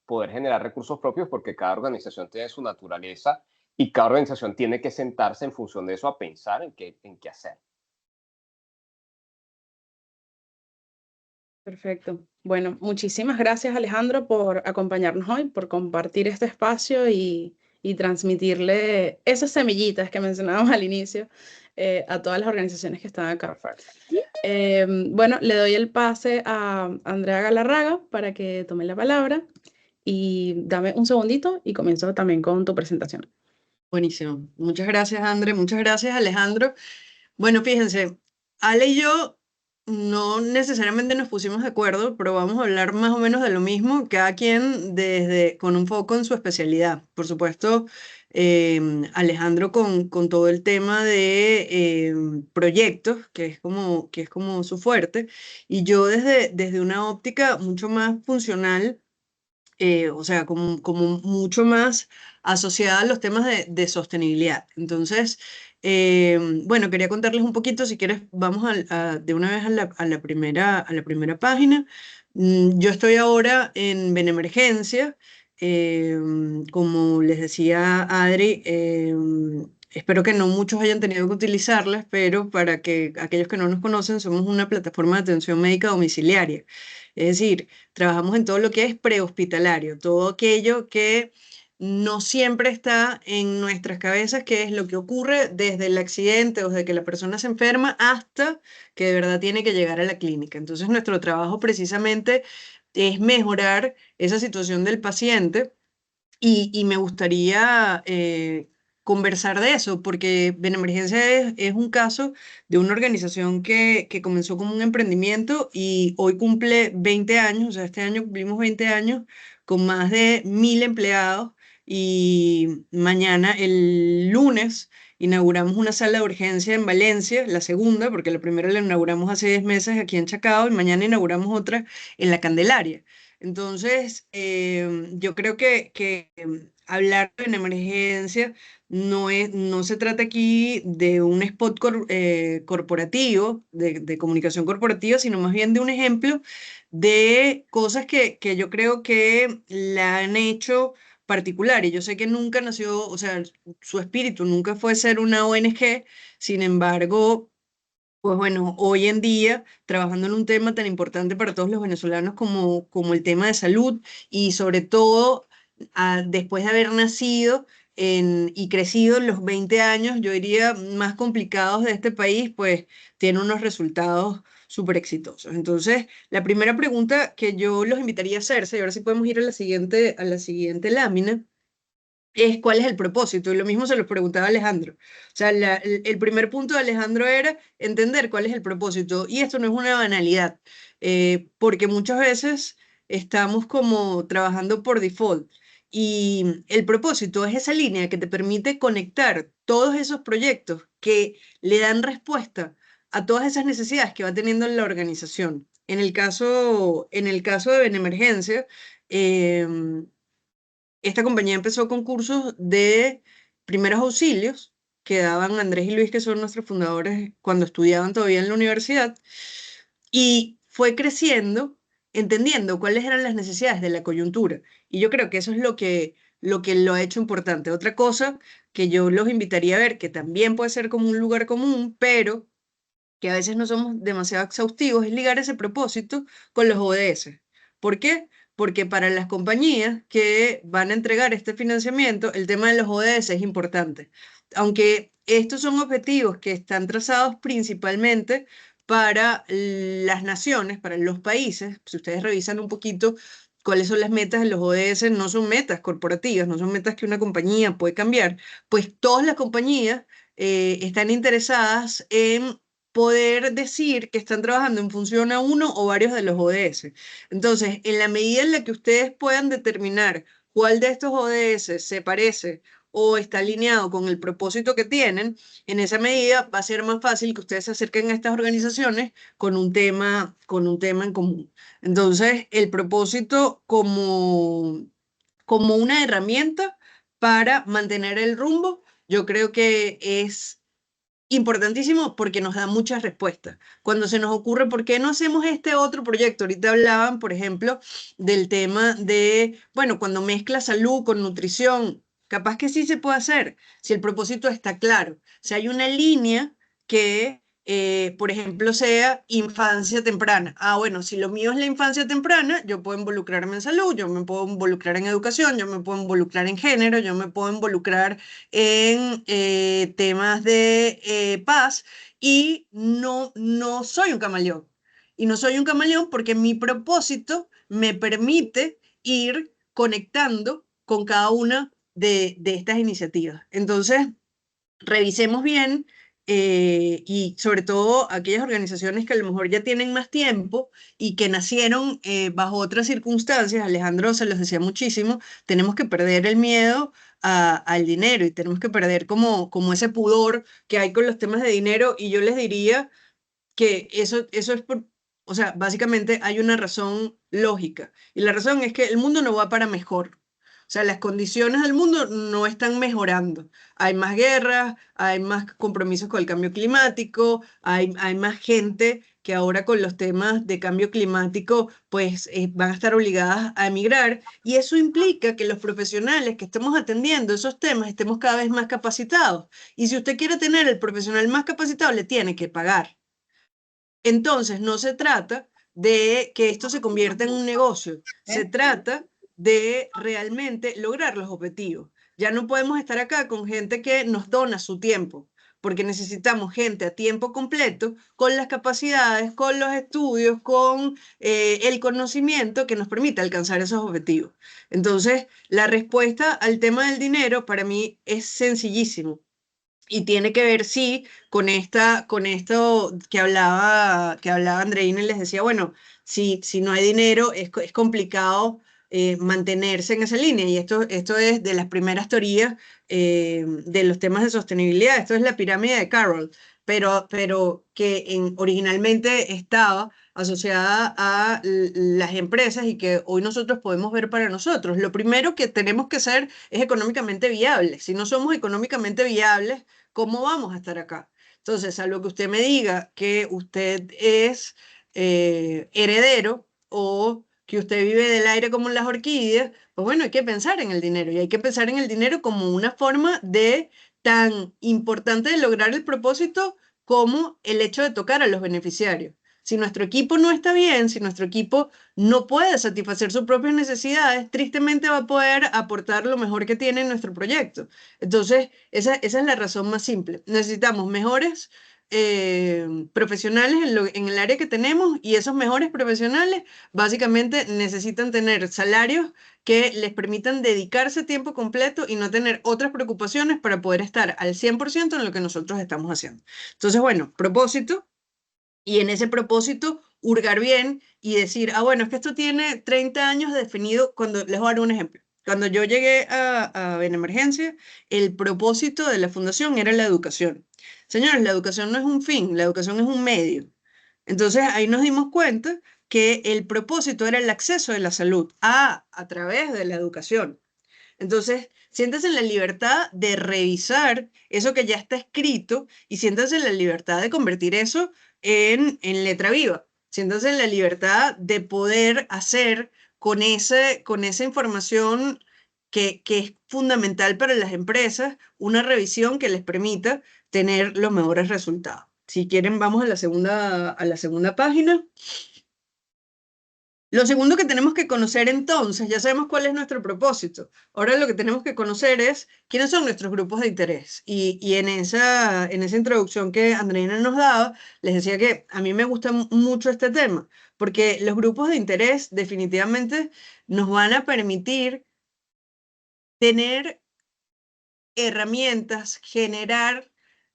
poder generar recursos propios, porque cada organización tiene su naturaleza y cada organización tiene que sentarse en función de eso a pensar en qué hacer. Perfecto. Bueno, muchísimas gracias, Alejandro, por acompañarnos hoy, por compartir este espacio y transmitirle esas semillitas que mencionábamos al inicio a todas las organizaciones que están acá. Perfecto. Bueno, le doy el pase a Andrea Galarraga para que tome la palabra y dame un segundito y comienzo también con tu presentación. Buenísimo. Muchas gracias, André. Muchas gracias, Alejandro. Bueno, fíjense, Ale y yo no necesariamente nos pusimos de acuerdo, pero vamos a hablar más o menos de lo mismo, cada quien con un foco en su especialidad. Por supuesto, Alejandro con todo el tema de proyectos, que es como su fuerte, y yo desde una óptica mucho más funcional, o sea, como mucho más asociada a los temas de sostenibilidad. Entonces, bueno, quería contarles un poquito, si quieres, vamos de una vez a la primera página. Yo estoy ahora en Benemergencia, como les decía Adri, espero que no muchos hayan tenido que utilizarlas, pero para que aquellos que no nos conocen, somos una plataforma de atención médica domiciliaria. Es decir, trabajamos en todo lo que es prehospitalario, todo aquello que no siempre está en nuestras cabezas, que es lo que ocurre desde el accidente o desde que la persona se enferma hasta que de verdad tiene que llegar a la clínica. Entonces, nuestro trabajo precisamente es mejorar esa situación del paciente y me gustaría conversar de eso, porque Benemergencia es un caso de una organización que comenzó como un emprendimiento y hoy cumple 20 años, o sea, este año cumplimos 20 años con más de 1000 empleados y mañana, el lunes, inauguramos una sala de urgencia en Valencia, la segunda, porque la primera la inauguramos hace 10 meses aquí en Chacao y mañana inauguramos otra en La Candelaria. Entonces, yo creo que hablar en emergencia no se trata aquí de un spot corporativo, de comunicación corporativa, sino más bien de un ejemplo de cosas que yo creo que la han hecho particular. Y yo sé que nunca nació, o sea, su espíritu nunca fue ser una ONG, sin embargo, pues bueno, hoy en día, trabajando en un tema tan importante para todos los venezolanos como el tema de salud y sobre todo después de haber nacido y crecido en los 20 años, yo diría, más complicados de este país, pues tiene unos resultados súper exitosos. Entonces, la primera pregunta que yo los invitaría a hacerse, y ahora sí podemos ir a la siguiente lámina, es cuál es el propósito. Y lo mismo se lo preguntaba Alejandro. O sea, el primer punto de Alejandro era entender cuál es el propósito. Y esto no es una banalidad, porque muchas veces estamos como trabajando por default. Y el propósito es esa línea que te permite conectar todos esos proyectos que le dan respuesta a todas esas necesidades que va teniendo la organización. En el caso de Benemergencia, esta compañía empezó con cursos de primeros auxilios que daban Andrés y Luis, que son nuestros fundadores cuando estudiaban todavía en la universidad, y fue creciendo, entendiendo cuáles eran las necesidades de la coyuntura. Y yo creo que eso es lo ha hecho importante. Otra cosa que yo los invitaría a ver, que también puede ser como un lugar común, pero que a veces no somos demasiado exhaustivos, es ligar ese propósito con los ODS. ¿Por qué? Porque para las compañías que van a entregar este financiamiento, el tema de los ODS es importante. Aunque estos son objetivos que están trazados principalmente para las naciones, para los países, si ustedes revisan un poquito cuáles son las metas de los ODS, no son metas corporativas, no son metas que una compañía puede cambiar, pues todas las compañías están interesadas en poder decir que están trabajando en función a uno o varios de los ODS. Entonces, en la medida en la que ustedes puedan determinar cuál de estos ODS se parece o está alineado con el propósito que tienen, en esa medida va a ser más fácil que ustedes se acerquen a estas organizaciones con un tema en común. Entonces, el propósito como una herramienta para mantener el rumbo yo creo que es importantísimo porque nos da muchas respuestas. Cuando se nos ocurre, ¿por qué no hacemos este otro proyecto? Ahorita hablaban, por ejemplo, del tema de, bueno, cuando mezcla salud con nutrición, capaz que sí se puede hacer, si el propósito está claro. Si hay una línea que, por ejemplo, sea infancia temprana. Ah, bueno, si lo mío es la infancia temprana, yo puedo involucrarme en salud, yo me puedo involucrar en educación, yo me puedo involucrar en género, yo me puedo involucrar en temas de paz y no soy un camaleón. Y no soy un camaleón porque mi propósito me permite ir conectando con cada una de estas iniciativas. Entonces, revisemos bien y sobre todo aquellas organizaciones que a lo mejor ya tienen más tiempo y que nacieron bajo otras circunstancias. Alejandro se los decía muchísimo, tenemos que perder el miedo al dinero y tenemos que perder como ese pudor que hay con los temas de dinero, y yo les diría que eso es por, o sea, básicamente hay una razón lógica, y la razón es que el mundo no va para mejor. O sea, las condiciones del mundo no están mejorando. Hay más guerras, hay más compromisos con el cambio climático, hay más gente que ahora con los temas de cambio climático pues van a estar obligadas a emigrar, y eso implica que los profesionales que estemos atendiendo esos temas estemos cada vez más capacitados. Y si usted quiere tener el profesional más capacitado, le tiene que pagar. Entonces, no se trata de que esto se convierta en un negocio, se trata de realmente lograr los objetivos. Ya no podemos estar acá con gente que nos dona su tiempo, porque necesitamos gente a tiempo completo, con las capacidades, con los estudios, con el conocimiento que nos permita alcanzar esos objetivos. Entonces, la respuesta al tema del dinero para mí es sencillísimo. Y tiene que ver, sí, con esto que hablaba Andreina, y les decía, bueno, si no hay dinero, es complicado mantenerse en esa línea. Y esto es de las primeras teorías de los temas de sostenibilidad. Esto es la pirámide de Carroll, pero que originalmente estaba asociada a las empresas y que hoy nosotros podemos ver para nosotros. Lo primero que tenemos que hacer es económicamente viables. Si no somos económicamente viables, ¿cómo vamos a estar acá? Entonces, a lo que usted me diga que usted es heredero o que usted vive del aire como las orquídeas, pues bueno, hay que pensar en el dinero, y hay que pensar en el dinero como una forma de tan importante de lograr el propósito como el hecho de tocar a los beneficiarios. Si nuestro equipo no está bien, si nuestro equipo no puede satisfacer sus propias necesidades, tristemente va a poder aportar lo mejor que tiene en nuestro proyecto. Entonces, esa es la razón más simple. Necesitamos mejores profesionales en el área que tenemos, y esos mejores profesionales básicamente necesitan tener salarios que les permitan dedicarse tiempo completo y no tener otras preocupaciones para poder estar al 100% en lo que nosotros estamos haciendo. Entonces, bueno, propósito. Y en ese propósito, hurgar bien y decir, ah, bueno, es que esto tiene 30 años definido. Les voy a dar un ejemplo. Cuando yo llegué a Benemergencia, el propósito de la fundación era la educación. Señores, la educación no es un fin, la educación es un medio. Entonces ahí nos dimos cuenta que el propósito era el acceso de la salud a través de la educación. Entonces, siéntase en la libertad de revisar eso que ya está escrito, y siéntase en la libertad de convertir eso en letra viva. Siéntase en la libertad de poder hacer con esa información que es fundamental para las empresas, una revisión que les permita tener los mejores resultados. Si quieren, vamos a la segunda página. Lo segundo que tenemos que conocer, entonces, ya sabemos cuál es nuestro propósito. Ahora lo que tenemos que conocer es quiénes son nuestros grupos de interés. Y en esa introducción que Andreina nos daba, les decía que a mí me gusta mucho este tema, porque los grupos de interés definitivamente nos van a permitir tener herramientas, generar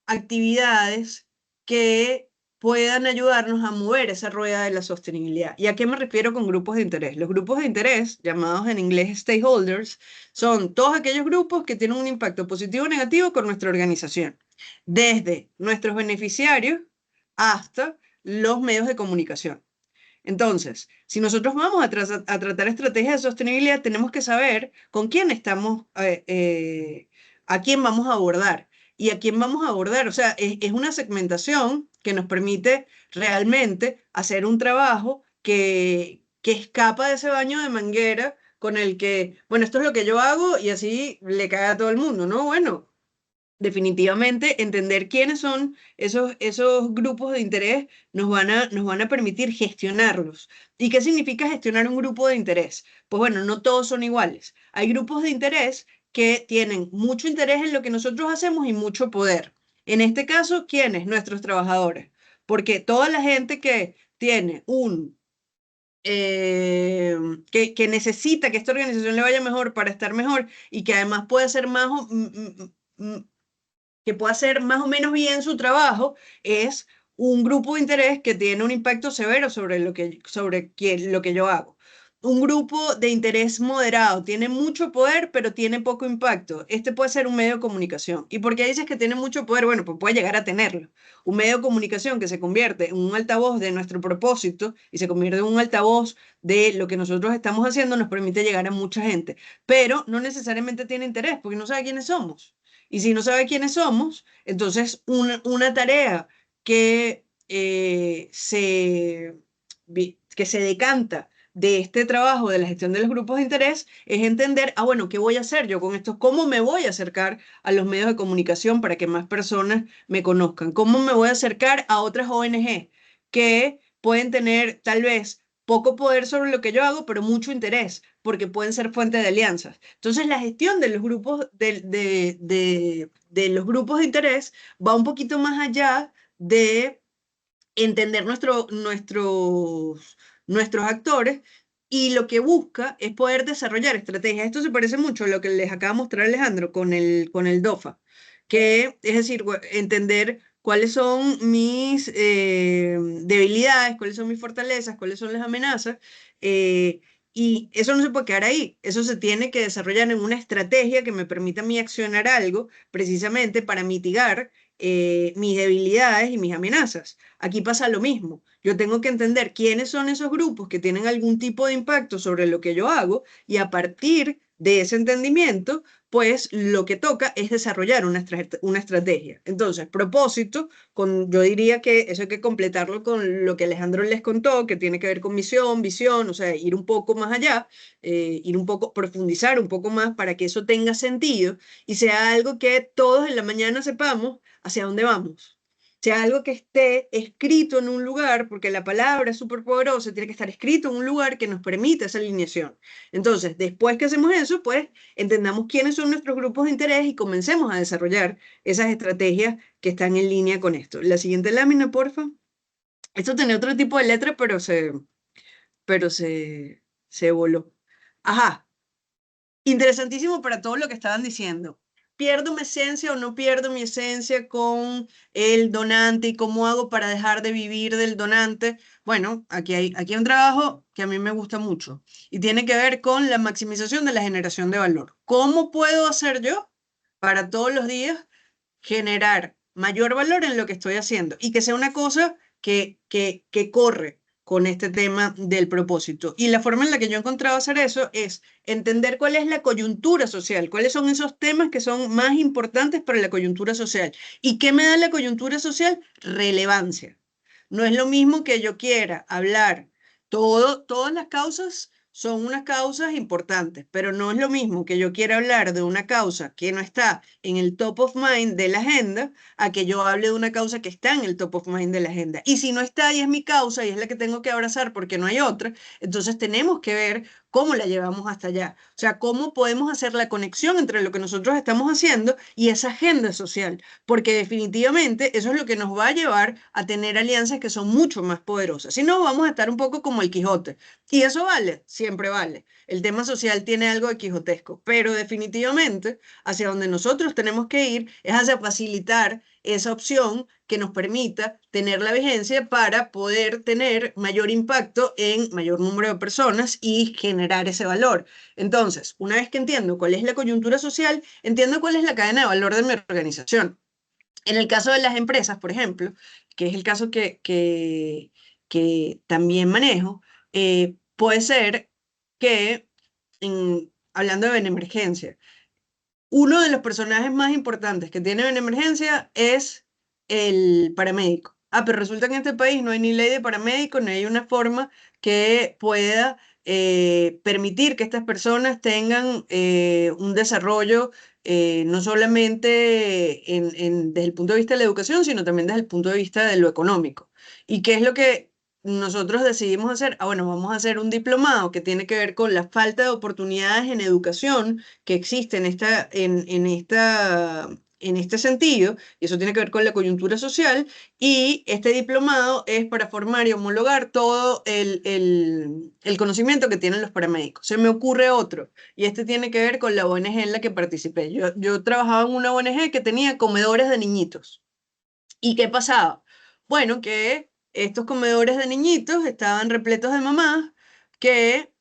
actividades que puedan ayudarnos a mover esa rueda de la sostenibilidad. ¿Y a qué me refiero con grupos de interés? Los grupos de interés, llamados en inglés stakeholders, son todos aquellos grupos que tienen un impacto positivo o negativo con nuestra organización, desde nuestros beneficiarios hasta los medios de comunicación. Entonces, si nosotros vamos a tratar estrategias de sostenibilidad, tenemos que saber con quién estamos a quién vamos a abordar. ¿Y a quién vamos a abordar? O sea, es una segmentación que nos permite realmente hacer un trabajo que escapa de ese baño de manguera con el que, bueno, esto es lo que yo hago y así le cae a todo el mundo, ¿no? Bueno, definitivamente entender quiénes son esos grupos de interés nos van a permitir gestionarlos. ¿Y qué significa gestionar un grupo de interés? Pues bueno, no todos son iguales. Hay grupos de interés que tienen mucho interés en lo que nosotros hacemos y mucho poder. En este caso, ¿quiénes? Nuestros trabajadores. Porque toda la gente que tiene que necesita que esta organización le vaya mejor para estar mejor y que además puede ser más, que pueda hacer más o menos bien su trabajo, es un grupo de interés que tiene un impacto severo sobre lo que yo hago. Un grupo de interés moderado tiene mucho poder, pero tiene poco impacto. Este puede ser un medio de comunicación. ¿Y por qué dices que tiene mucho poder? Bueno, pues puede llegar a tenerlo. Un medio de comunicación que se convierte en un altavoz de nuestro propósito y se convierte en un altavoz de lo que nosotros estamos haciendo, nos permite llegar a mucha gente. Pero no necesariamente tiene interés, porque no sabe quiénes somos. Y si no sabe quiénes somos, entonces una tarea que, que se decanta de este trabajo de la gestión de los grupos de interés es entender, bueno, ¿qué voy a hacer yo con esto? ¿Cómo me voy a acercar a los medios de comunicación para que más personas me conozcan? ¿Cómo me voy a acercar a otras ONG que pueden tener tal vez poco poder sobre lo que yo hago, pero mucho interés, porque pueden ser fuente de alianzas? Entonces, la gestión de los grupos de los grupos de interés va un poquito más allá de entender nuestros actores, y lo que busca es poder desarrollar estrategias. Esto se parece mucho a lo que les acaba de mostrar Alejandro con el DOFA, que es decir, entender cuáles son mis debilidades, cuáles son mis fortalezas, cuáles son las amenazas, y eso no se puede quedar ahí, eso se tiene que desarrollar en una estrategia que me permita a mí accionar algo precisamente para mitigar mis debilidades y mis amenazas. Aquí pasa lo mismo. Yo tengo que entender quiénes son esos grupos que tienen algún tipo de impacto sobre lo que yo hago, y a partir de ese entendimiento, pues lo que toca es desarrollar una estrategia. Entonces, propósito, yo diría que eso hay que completarlo con lo que Alejandro les contó, que tiene que ver con misión, visión, o sea, ir un poco más allá, profundizar un poco más para que eso tenga sentido y sea algo que todos en la mañana sepamos hacia dónde vamos. Sea algo que esté escrito en un lugar, porque la palabra es súper poderosa, tiene que estar escrito en un lugar que nos permita esa alineación. Entonces, después que hacemos eso, pues entendamos quiénes son nuestros grupos de interés y comencemos a desarrollar esas estrategias que están en línea con esto. La siguiente lámina, porfa. Esto tenía otro tipo de letra, se voló. Ajá, interesantísimo para todo lo que estaban diciendo. ¿Pierdo mi esencia o no pierdo mi esencia con el donante? ¿Y cómo hago para dejar de vivir del donante? Bueno, aquí hay un trabajo que a mí me gusta mucho y tiene que ver con la maximización de la generación de valor. ¿Cómo puedo hacer yo para todos los días generar mayor valor en lo que estoy haciendo y que sea una cosa que corre con este tema del propósito? Y la forma en la que yo he encontrado hacer eso es entender cuál es la coyuntura social, cuáles son esos temas que son más importantes para la coyuntura social. ¿Y qué me da la coyuntura social? Relevancia. No es lo mismo que yo quiera hablar, todas las causas son unas causas importantes, pero no es lo mismo que yo quiera hablar de una causa que no está en el top of mind de la agenda, a que yo hable de una causa que está en el top of mind de la agenda. Y si no está y es mi causa y es la que tengo que abrazar porque no hay otra, entonces tenemos que ver cómo la llevamos hasta allá. O sea, cómo podemos hacer la conexión entre lo que nosotros estamos haciendo y esa agenda social, porque definitivamente eso es lo que nos va a llevar a tener alianzas que son mucho más poderosas. Si no, vamos a estar un poco como el Quijote. Y eso vale, siempre vale. El tema social tiene algo de quijotesco, pero definitivamente hacia donde nosotros tenemos que ir es hacia facilitar esa opción que nos permita tener la vigencia para poder tener mayor impacto en mayor número de personas y generar ese valor. Entonces, una vez que entiendo cuál es la coyuntura social, entiendo cuál es la cadena de valor de mi organización. En el caso de las empresas, por ejemplo, que es el caso que también manejo, puede ser que, hablando de emergencia, uno de los personajes más importantes que tiene en emergencia es el paramédico. Pero resulta que en este país no hay ni ley de paramédico, ni hay una forma que pueda permitir que estas personas tengan un desarrollo no solamente desde el punto de vista de la educación, sino también desde el punto de vista de lo económico. ¿Y qué es lo que nosotros decidimos hacer? Bueno, vamos a hacer un diplomado que tiene que ver con la falta de oportunidades en educación que existe en este sentido, y eso tiene que ver con la coyuntura social, y este diplomado es para formar y homologar todo el conocimiento que tienen los paramédicos. Se me ocurre otro, y este tiene que ver con la ONG en la que participé. Yo trabajaba en una ONG que tenía comedores de niñitos. ¿Y qué pasaba? Bueno, que estos comedores de niñitos estaban repletos de mamás que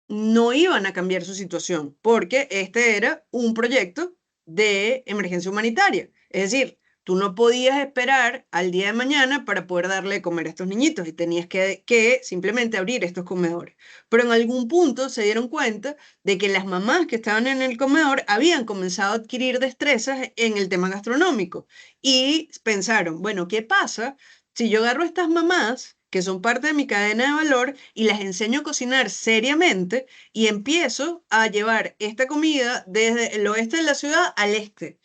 no iban a cambiar su situación, porque este era un proyecto de emergencia humanitaria. Es decir, tú no podías esperar al día de mañana para poder darle de comer a estos niñitos y tenías que simplemente abrir estos comedores. Pero en algún punto se dieron cuenta de que las mamás que estaban en el comedor habían comenzado a adquirir destrezas en el tema gastronómico y pensaron, bueno, ¿qué pasa si yo agarro a estas mamás que son parte de mi cadena de valor y las enseño a cocinar seriamente y empiezo a llevar esta comida desde el oeste de la ciudad al este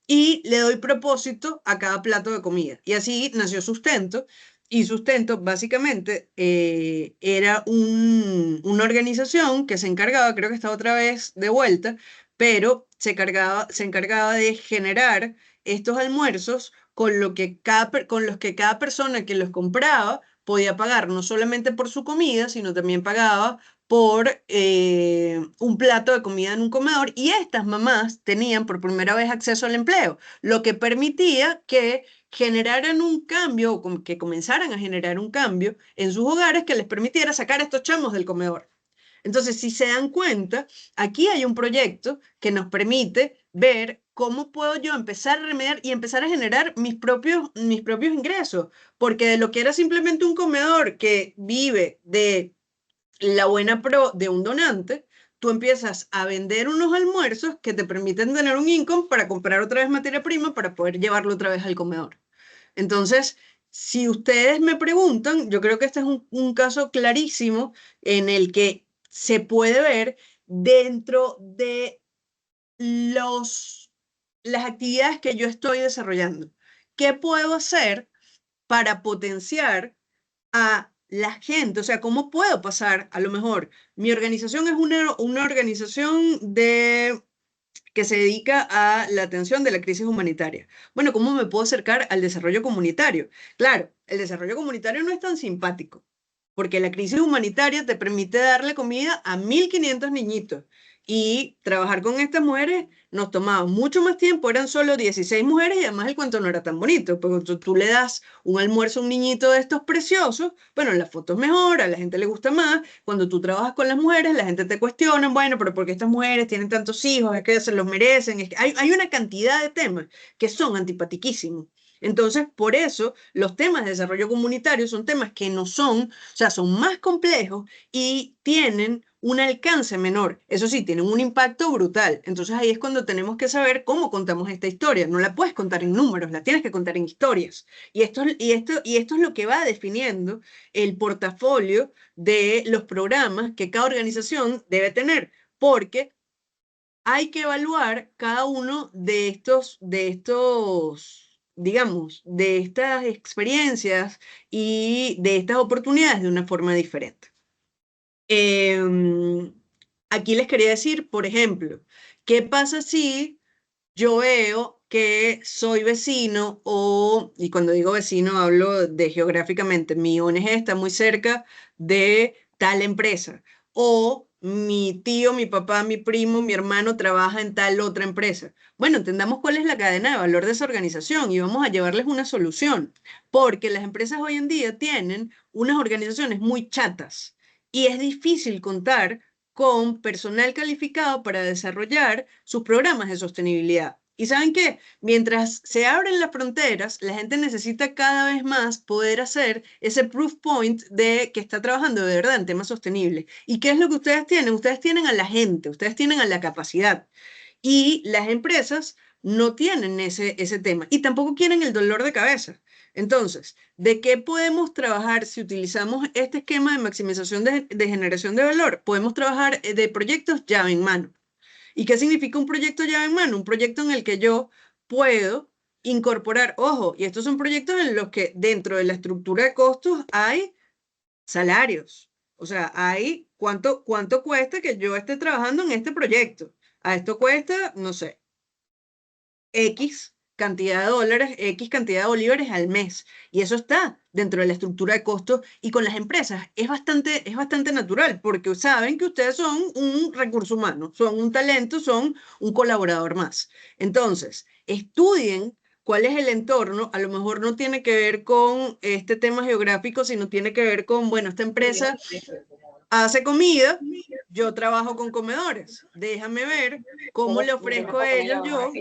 y le doy propósito a cada plato de comida? Y así nació Sustento. Y Sustento básicamente era una organización que se encargaba, creo que está otra vez de vuelta, pero se encargaba de generar estos almuerzos con los que cada persona que los compraba podía pagar no solamente por su comida, sino también pagaba por un plato de comida en un comedor, y estas mamás tenían por primera vez acceso al empleo, lo que permitía que generaran un cambio, o que comenzaran a generar un cambio en sus hogares que les permitiera sacar a estos chamos del comedor. Entonces, si se dan cuenta, aquí hay un proyecto que nos permite ver cómo puedo yo empezar a remediar y empezar a generar mis propios ingresos, porque de lo que era simplemente un comedor que vive de la buena pro de un donante, tú empiezas a vender unos almuerzos que te permiten tener un income para comprar otra vez materia prima para poder llevarlo otra vez al comedor. Entonces, si ustedes me preguntan, yo creo que este es un caso clarísimo en el que se puede ver dentro de las actividades que yo estoy desarrollando. ¿Qué puedo hacer para potenciar a la gente? O sea, ¿cómo puedo pasar? A lo mejor mi organización es una organización que se dedica a la atención de la crisis humanitaria. Bueno, ¿cómo me puedo acercar al desarrollo comunitario? Claro, el desarrollo comunitario no es tan simpático, porque la crisis humanitaria te permite darle comida a 1.500 niñitos. Y trabajar con estas mujeres nos tomaba mucho más tiempo, eran solo 16 mujeres y además el cuento no era tan bonito, porque tú le das un almuerzo a un niñito de estos preciosos, bueno, la foto es mejor, a la gente le gusta más. Cuando tú trabajas con las mujeres, la gente te cuestiona, bueno, pero ¿por qué estas mujeres tienen tantos hijos? Es que se los merecen. Es que hay una cantidad de temas que son antipatiquísimos. Entonces, por eso los temas de desarrollo comunitario son temas que no son, o sea, son más complejos y tienen un alcance menor. Eso sí, tienen un impacto brutal. Entonces ahí es cuando tenemos que saber cómo contamos esta historia. No la puedes contar en números, la tienes que contar en historias. Y esto es lo que va definiendo el portafolio de los programas que cada organización debe tener, porque hay que evaluar cada uno digamos, de estas experiencias y de estas oportunidades de una forma diferente. Aquí les quería decir, por ejemplo, ¿qué pasa si yo veo que soy vecino y cuando digo vecino hablo de geográficamente, mi ONG está muy cerca de tal empresa, o mi tío, mi papá, mi primo, mi hermano trabaja en tal otra empresa? Bueno, entendamos cuál es la cadena de valor de esa organización y vamos a llevarles una solución, porque las empresas hoy en día tienen unas organizaciones muy chatas y es difícil contar con personal calificado para desarrollar sus programas de sostenibilidad. ¿Y saben qué? Mientras se abren las fronteras, la gente necesita cada vez más poder hacer ese proof point de que está trabajando de verdad en temas sostenibles. ¿Y qué es lo que ustedes tienen? Ustedes tienen a la gente, ustedes tienen a la capacidad. Y las empresas no tienen ese tema y tampoco quieren el dolor de cabeza. Entonces, ¿de qué podemos trabajar si utilizamos este esquema de maximización de generación de valor? Podemos trabajar de proyectos llave en mano. ¿Y qué significa un proyecto llave en mano? Un proyecto en el que yo puedo incorporar, ojo, y estos son proyectos en los que dentro de la estructura de costos hay salarios. O sea, hay cuánto cuesta que yo esté trabajando en este proyecto. A esto cuesta, no sé, X cantidad de dólares, X cantidad de bolívares al mes. Y eso está dentro de la estructura de costos y con las empresas es bastante natural porque saben que ustedes son un recurso humano, son un talento, son un colaborador más. Entonces, estudien cuál es el entorno, a lo mejor no tiene que ver con este tema geográfico, sino tiene que ver con, bueno, esta empresa hace comida, yo trabajo con comedores, déjame ver cómo le ofrezco a ellos yo.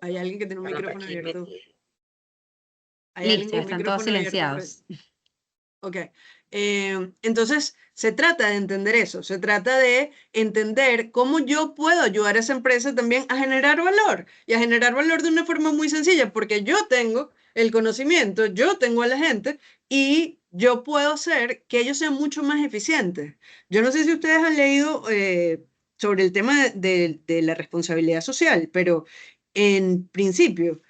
Hay alguien que tiene un micrófono abierto. Listo, están todos silenciados. Ok. Entonces, se trata de entender eso, se trata de entender cómo yo puedo ayudar a esa empresa también a generar valor y a generar valor de una forma muy sencilla, porque yo tengo el conocimiento, yo tengo a la gente y yo puedo hacer que ellos sean mucho más eficientes. Yo no sé si ustedes han leído sobre el tema de la responsabilidad social, pero en principio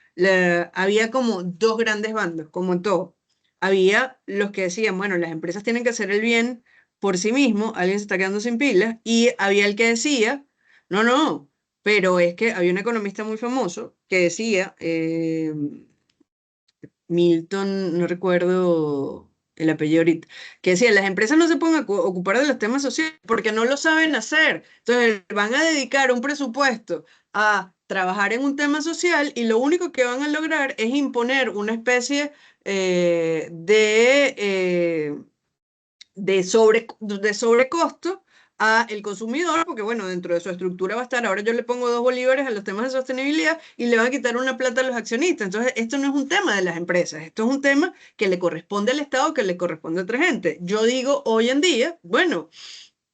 había como dos grandes bandos, como en todo. Había los que decían, bueno, las empresas tienen que hacer el bien por sí mismo, alguien se está quedando sin pilas, y había el que decía, no, no, pero es que había un economista muy famoso que decía, Milton, no recuerdo el apellido ahorita, que decía, las empresas no se pueden ocupar de los temas sociales porque no lo saben hacer. Entonces van a dedicar un presupuesto a trabajar en un tema social y lo único que van a lograr es imponer una especie de sobrecosto a el consumidor, porque bueno, dentro de su estructura va a estar, ahora yo le pongo 2 bolívares a los temas de sostenibilidad y le van a quitar una plata a los accionistas. Entonces, esto no es un tema de las empresas, esto es un tema que le corresponde al Estado, que le corresponde a otra gente. Yo digo hoy en día, bueno,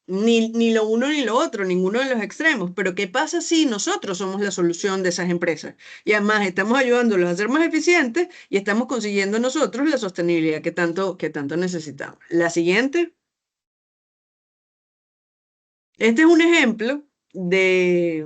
ni lo uno ni lo otro, ninguno de los extremos, pero ¿qué pasa si nosotros somos la solución de esas empresas? Y además estamos ayudándolos a ser más eficientes y estamos consiguiendo nosotros la sostenibilidad que tanto necesitamos. La siguiente. Este es un ejemplo de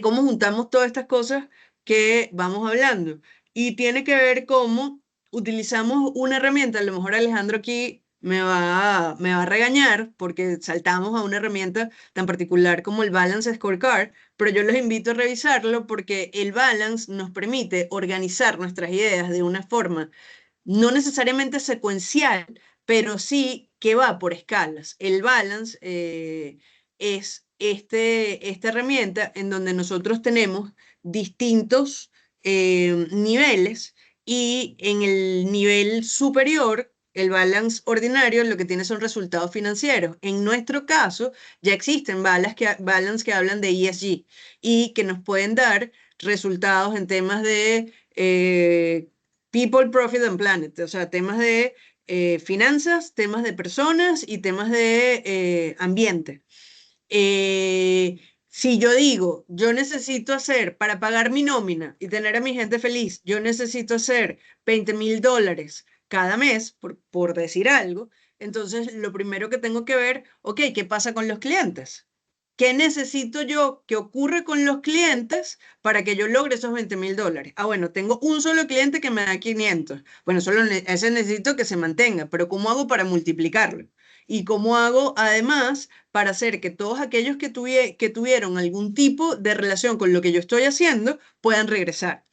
cómo juntamos todas estas cosas que vamos hablando. Y tiene que ver cómo utilizamos una herramienta. A lo mejor Alejandro aquí me va a regañar porque saltamos a una herramienta tan particular como el Balance Scorecard, pero yo los invito a revisarlo porque el Balance nos permite organizar nuestras ideas de una forma no necesariamente secuencial, pero sí que va por escalas. El Balance es esta herramienta en donde nosotros tenemos distintos niveles y en el nivel superior, el balance ordinario, lo que tiene son resultados financieros. En nuestro caso, ya existen balance que hablan de ESG y que nos pueden dar resultados en temas de People, Profit and Planet, o sea, temas de finanzas, temas de personas y temas de ambiente. Si yo digo, yo necesito hacer, para pagar mi nómina y tener a mi gente feliz, yo necesito hacer $20,000 cada mes, por decir algo, entonces lo primero que tengo que ver, ok, ¿qué pasa con los clientes? ¿Qué necesito yo que ocurre con los clientes para que yo logre esos $20,000? Ah, bueno, tengo un solo cliente que me da 500. Bueno, ese necesito que se mantenga, pero ¿cómo hago para multiplicarlo? ¿Y cómo hago además para hacer que todos aquellos que tuvieron algún tipo de relación con lo que yo estoy haciendo puedan regresar?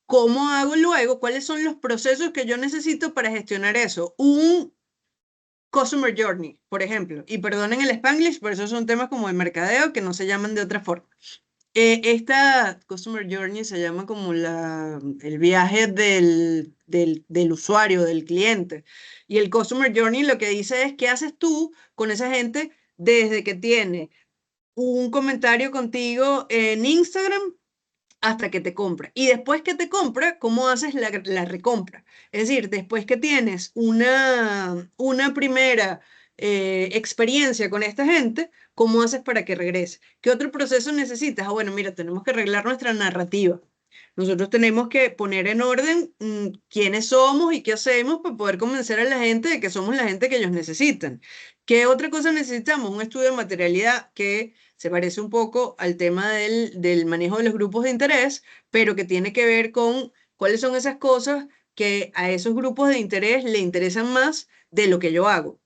¿Cómo hago luego? ¿Cuáles son los procesos que yo necesito para gestionar eso? Un Customer Journey, por ejemplo. Y perdonen el Spanglish, pero esos son temas como de mercadeo que no se llaman de otra forma. Esta Customer Journey se llama como el viaje del usuario, del cliente. Y el Customer Journey lo que dice es qué haces tú con esa gente desde que tiene un comentario contigo en Instagram hasta que te compra. Y después que te compra, ¿cómo haces la recompra? Es decir, después que tienes una primera experiencia con esta gente, ¿cómo haces para que regrese? ¿Qué otro proceso necesitas? Ah, bueno, mira, tenemos que arreglar nuestra narrativa. Nosotros tenemos que poner en orden quiénes somos y qué hacemos para poder convencer a la gente de que somos la gente que ellos necesitan. ¿Qué otra cosa necesitamos? Un estudio de materialidad que se parece un poco al tema del manejo de los grupos de interés, pero que tiene que ver con cuáles son esas cosas que a esos grupos de interés le interesan más de lo que yo hago.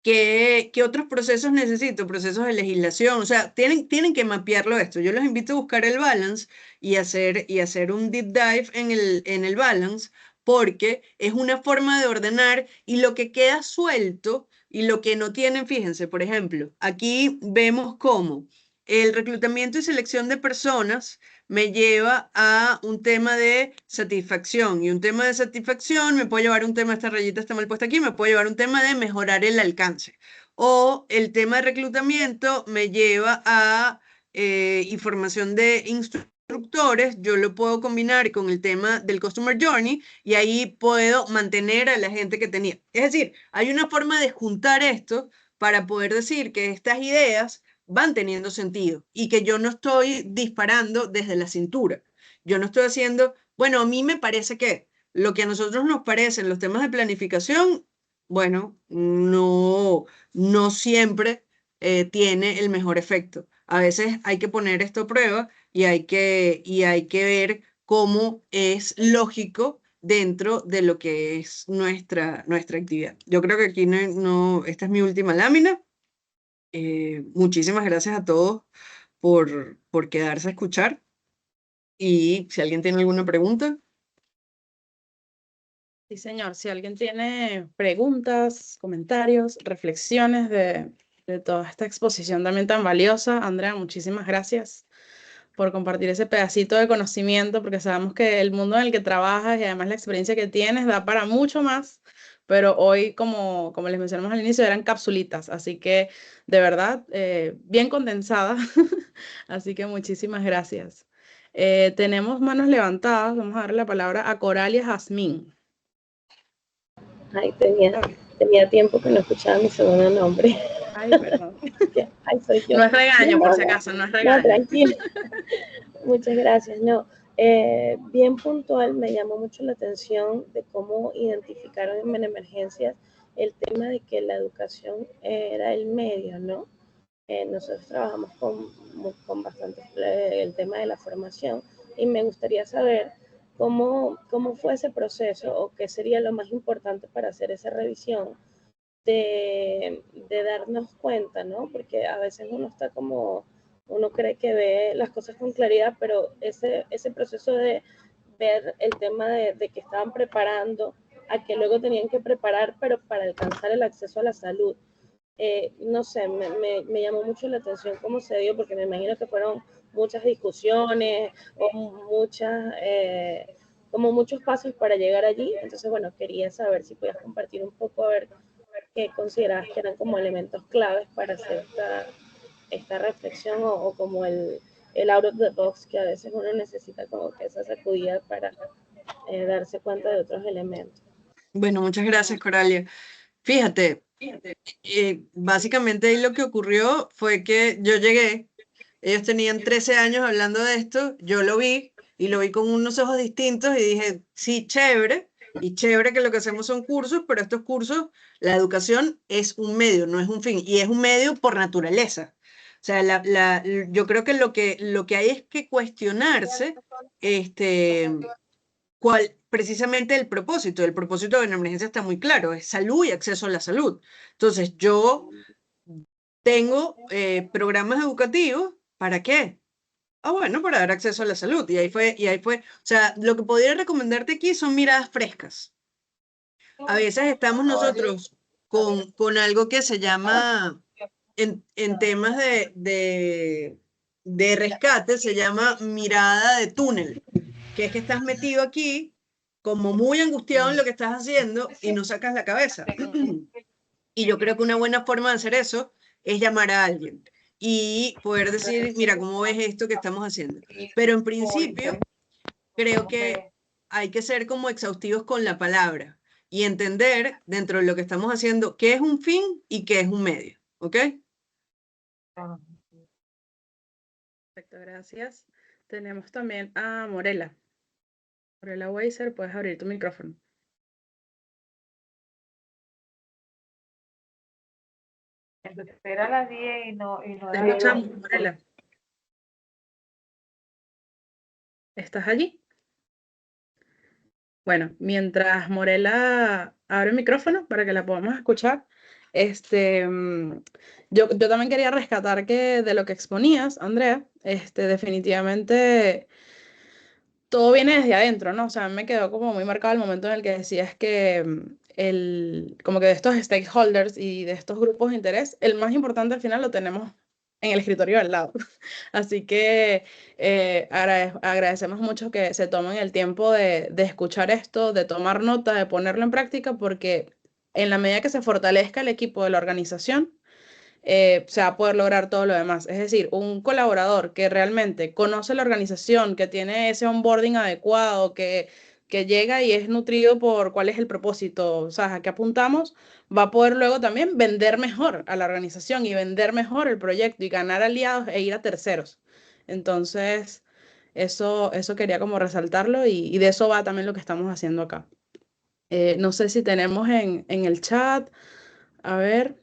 ¿Qué otros procesos necesito? Procesos de legislación, o sea, tienen que mapearlo esto. Yo los invito a buscar el balance y hacer un deep dive en el balance, porque es una forma de ordenar y lo que queda suelto y lo que no tienen, fíjense, por ejemplo, aquí vemos cómo el reclutamiento y selección de personas me lleva a un tema de satisfacción. Y un tema de satisfacción me puede llevar a un tema, esta rayita está mal puesta aquí, me puede llevar a un tema de mejorar el alcance. O el tema de reclutamiento me lleva a información de instructores, yo lo puedo combinar con el tema del Customer Journey y ahí puedo mantener a la gente que tenía. Es decir, hay una forma de juntar esto para poder decir que estas ideas van teniendo sentido y que yo no estoy disparando desde la cintura. Yo no estoy haciendo, bueno, a mí me parece que lo que a nosotros nos parece en los temas de planificación, bueno, no siempre tiene el mejor efecto. A veces hay que poner esto a prueba y hay que ver cómo es lógico dentro de lo que es nuestra actividad. Yo creo que aquí esta es mi última lámina. Muchísimas gracias a todos por quedarse a escuchar. Y si alguien tiene alguna pregunta. Sí, señor. Si alguien tiene preguntas, comentarios, reflexiones de toda esta exposición también tan valiosa, Andrea, muchísimas gracias por compartir ese pedacito de conocimiento, porque sabemos que el mundo en el que trabajas y además la experiencia que tienes da para mucho más, pero hoy, como les mencionamos al inicio, eran capsulitas, así que de verdad, bien condensada, así que muchísimas gracias. Tenemos manos levantadas, vamos a darle la palabra a Coralia Jazmín. Ay, tenía tiempo que no escuchaba mi segundo nombre. Ay, perdón. Ay, soy yo. No es regaño, por si acaso, no es regaño. No, tranquila. Muchas gracias. No, bien puntual, me llamó mucho la atención de cómo identificaron en emergencias el tema de que la educación era el medio, ¿no? Nosotros trabajamos con bastante el tema de la formación y me gustaría saber cómo fue ese proceso o qué sería lo más importante para hacer esa revisión de darnos cuenta, ¿no? Porque a veces uno cree que ve las cosas con claridad, pero ese proceso de ver el tema de que estaban preparando a que luego tenían que preparar, pero para alcanzar el acceso a la salud. No sé, me llamó mucho la atención cómo se dio, porque me imagino que fueron muchas discusiones o como muchos pasos para llegar allí. Entonces, bueno, quería saber si podías compartir un poco, a ver qué considerabas que eran como elementos claves para hacer esta reflexión o como el out of the box que a veces uno necesita, como que esa sacudida para darse cuenta de otros elementos. Bueno, muchas gracias, Coralia. Fíjate, básicamente ahí lo que ocurrió fue que yo llegué, ellos tenían 13 años hablando de esto, yo lo vi y lo vi con unos ojos distintos y dije, sí, chévere, y chévere que lo que hacemos son cursos, pero estos cursos, la educación es un medio, no es un fin, y es un medio por naturaleza. O sea, yo creo que lo que hay es que cuestionarse precisamente el propósito de la emergencia está muy claro, es salud y acceso a la salud. Entonces, yo tengo programas educativos, ¿para qué? Ah, bueno, para dar acceso a la salud. Y ahí fue. O sea, lo que podría recomendarte aquí son miradas frescas. A veces estamos nosotros con algo que se llama, en temas de rescate, se llama mirada de túnel, que es que estás metido aquí como muy angustiado en lo que estás haciendo y no sacas la cabeza. Y yo creo que una buena forma de hacer eso es llamar a alguien y poder decir, mira, ¿cómo ves esto que estamos haciendo? Pero en principio, creo que hay que ser como exhaustivos con la palabra y entender dentro de lo que estamos haciendo qué es un fin y qué es un medio, ¿ok? Perfecto, gracias. Tenemos también a Morela. Morela Weiser, puedes abrir tu micrófono. Espera a las 10 y no Te da escuchamos, Morela. ¿Estás allí? Bueno, mientras Morela abre el micrófono para que la podamos escuchar, yo también quería rescatar que de lo que exponías, Andrea, definitivamente todo viene desde adentro, ¿no? O sea, me quedó como muy marcado el momento en el que decías que como que de estos stakeholders y de estos grupos de interés, el más importante al final lo tenemos en el escritorio al lado. Así que agradecemos mucho que se tomen el tiempo de escuchar esto, de tomar nota, de ponerlo en práctica, porque en la medida que se fortalezca el equipo de la organización, se va a poder lograr todo lo demás. Es decir, un colaborador que realmente conoce la organización, que tiene ese onboarding adecuado, que llega y es nutrido por cuál es el propósito, o sea, a qué apuntamos, va a poder luego también vender mejor a la organización y vender mejor el proyecto y ganar aliados e ir a terceros. Entonces, eso quería como resaltarlo y de eso va también lo que estamos haciendo acá. No sé si tenemos en el chat, a ver.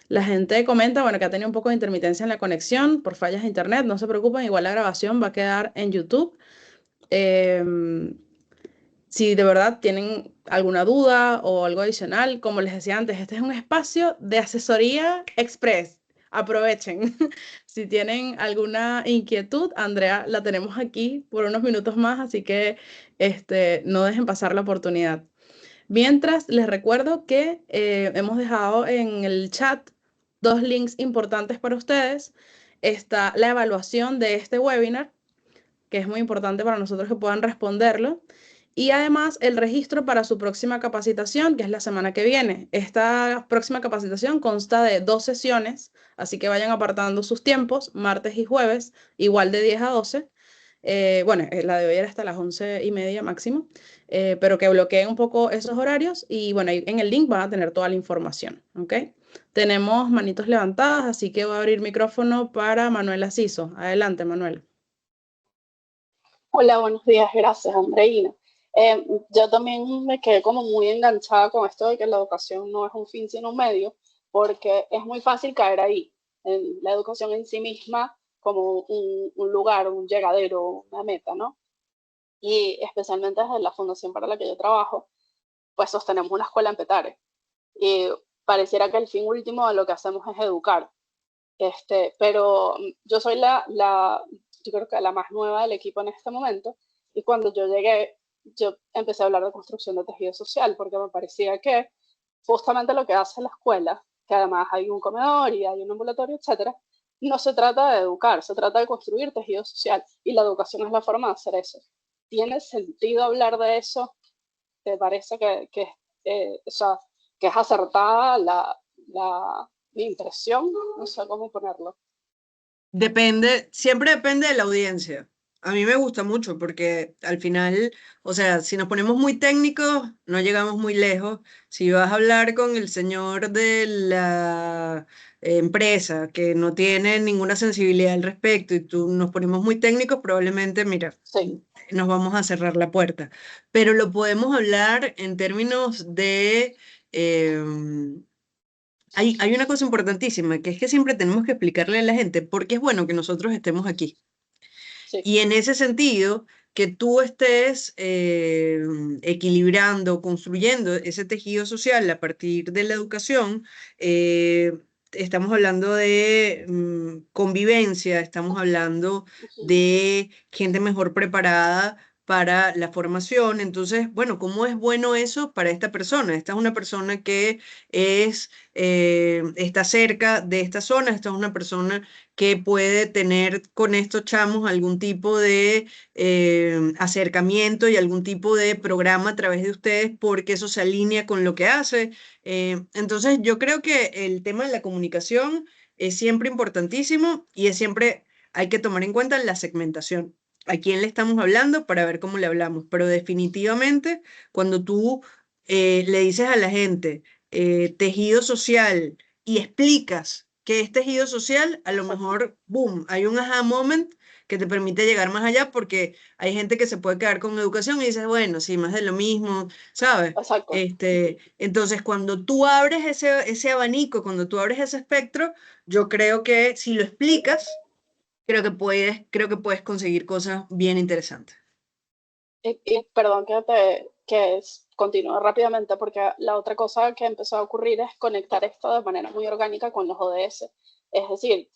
La gente comenta, bueno, que ha tenido un poco de intermitencia en la conexión por fallas de internet. No se preocupen, igual la grabación va a quedar en YouTube. Si de verdad tienen alguna duda o algo adicional, como les decía antes, este es un espacio de asesoría express. Aprovechen. Si tienen alguna inquietud, Andrea, la tenemos aquí por unos minutos más, así que no dejen pasar la oportunidad. Mientras, les recuerdo que hemos dejado en el chat 2 links importantes para ustedes. Está la evaluación de este webinar, que es muy importante para nosotros que puedan responderlo. Y además el registro para su próxima capacitación, que es la semana que viene. Esta próxima capacitación consta de 2 sesiones, así que vayan apartando sus tiempos, martes y jueves, igual de 10 a 12. Bueno, la de hoy era hasta las 11:30 máximo, pero que bloqueen un poco esos horarios y bueno, ahí en el link van a tener toda la información, ¿ok? Tenemos manitos levantadas, así que voy a abrir micrófono para Manuela Ciso. Adelante, Manuela. Hola, buenos días, gracias, Andreina. Yo también me quedé como muy enganchada con esto de que la educación no es un fin sino un medio, porque es muy fácil caer ahí, en la educación en sí misma como un lugar, un llegadero, una meta, ¿no? Y especialmente desde la fundación para la que yo trabajo, pues sostenemos una escuela en Petare. Y pareciera que el fin último de lo que hacemos es educar. Pero yo soy yo creo que la más nueva del equipo en este momento, y cuando yo llegué, yo empecé a hablar de construcción de tejido social, porque me parecía que justamente lo que hace la escuela, que además hay un comedor y hay un ambulatorio, etcétera, no se trata de educar, se trata de construir tejido social, y la educación es la forma de hacer eso. ¿Tiene sentido hablar de eso? ¿Te parece o sea, que es acertada mi impresión? No sé cómo ponerlo. Depende, siempre depende de la audiencia. A mí me gusta mucho porque al final, o sea, si nos ponemos muy técnicos, no llegamos muy lejos. Si vas a hablar con el señor de la empresa que no tiene ninguna sensibilidad al respecto y tú nos ponemos muy técnicos, probablemente, mira, Sí. nos vamos a cerrar la puerta. Pero lo podemos hablar en términos de... Hay una cosa importantísima, que es que siempre tenemos que explicarle a la gente por qué es bueno que nosotros estemos aquí. Sí. Y en ese sentido, que tú estés equilibrando, construyendo ese tejido social a partir de la educación, estamos hablando de convivencia, estamos hablando de gente mejor preparada para la formación. Entonces, bueno, ¿cómo es bueno eso para esta persona? Esta es una persona que está cerca de esta zona, esta es una persona que puede tener con estos chamos algún tipo de acercamiento y algún tipo de programa a través de ustedes porque eso se alinea con lo que hace. Entonces, yo creo que el tema de la comunicación es siempre importantísimo y es siempre, hay que tomar en cuenta la segmentación. ¿A quién le estamos hablando para ver cómo le hablamos? Pero definitivamente, cuando tú le dices a la gente tejido social y explicas qué es tejido social, a lo mejor, boom, hay un aha moment que te permite llegar más allá porque hay gente que se puede quedar con educación y dices, bueno, sí, más de lo mismo, ¿sabes? Exacto. Entonces, cuando tú abres ese abanico, cuando tú abres ese espectro, yo creo que si lo explicas, creo que puedes conseguir cosas bien interesantes. Y perdón continúe rápidamente, porque la otra cosa que empezó a ocurrir es conectar esto de manera muy orgánica con los ODS. Es decir,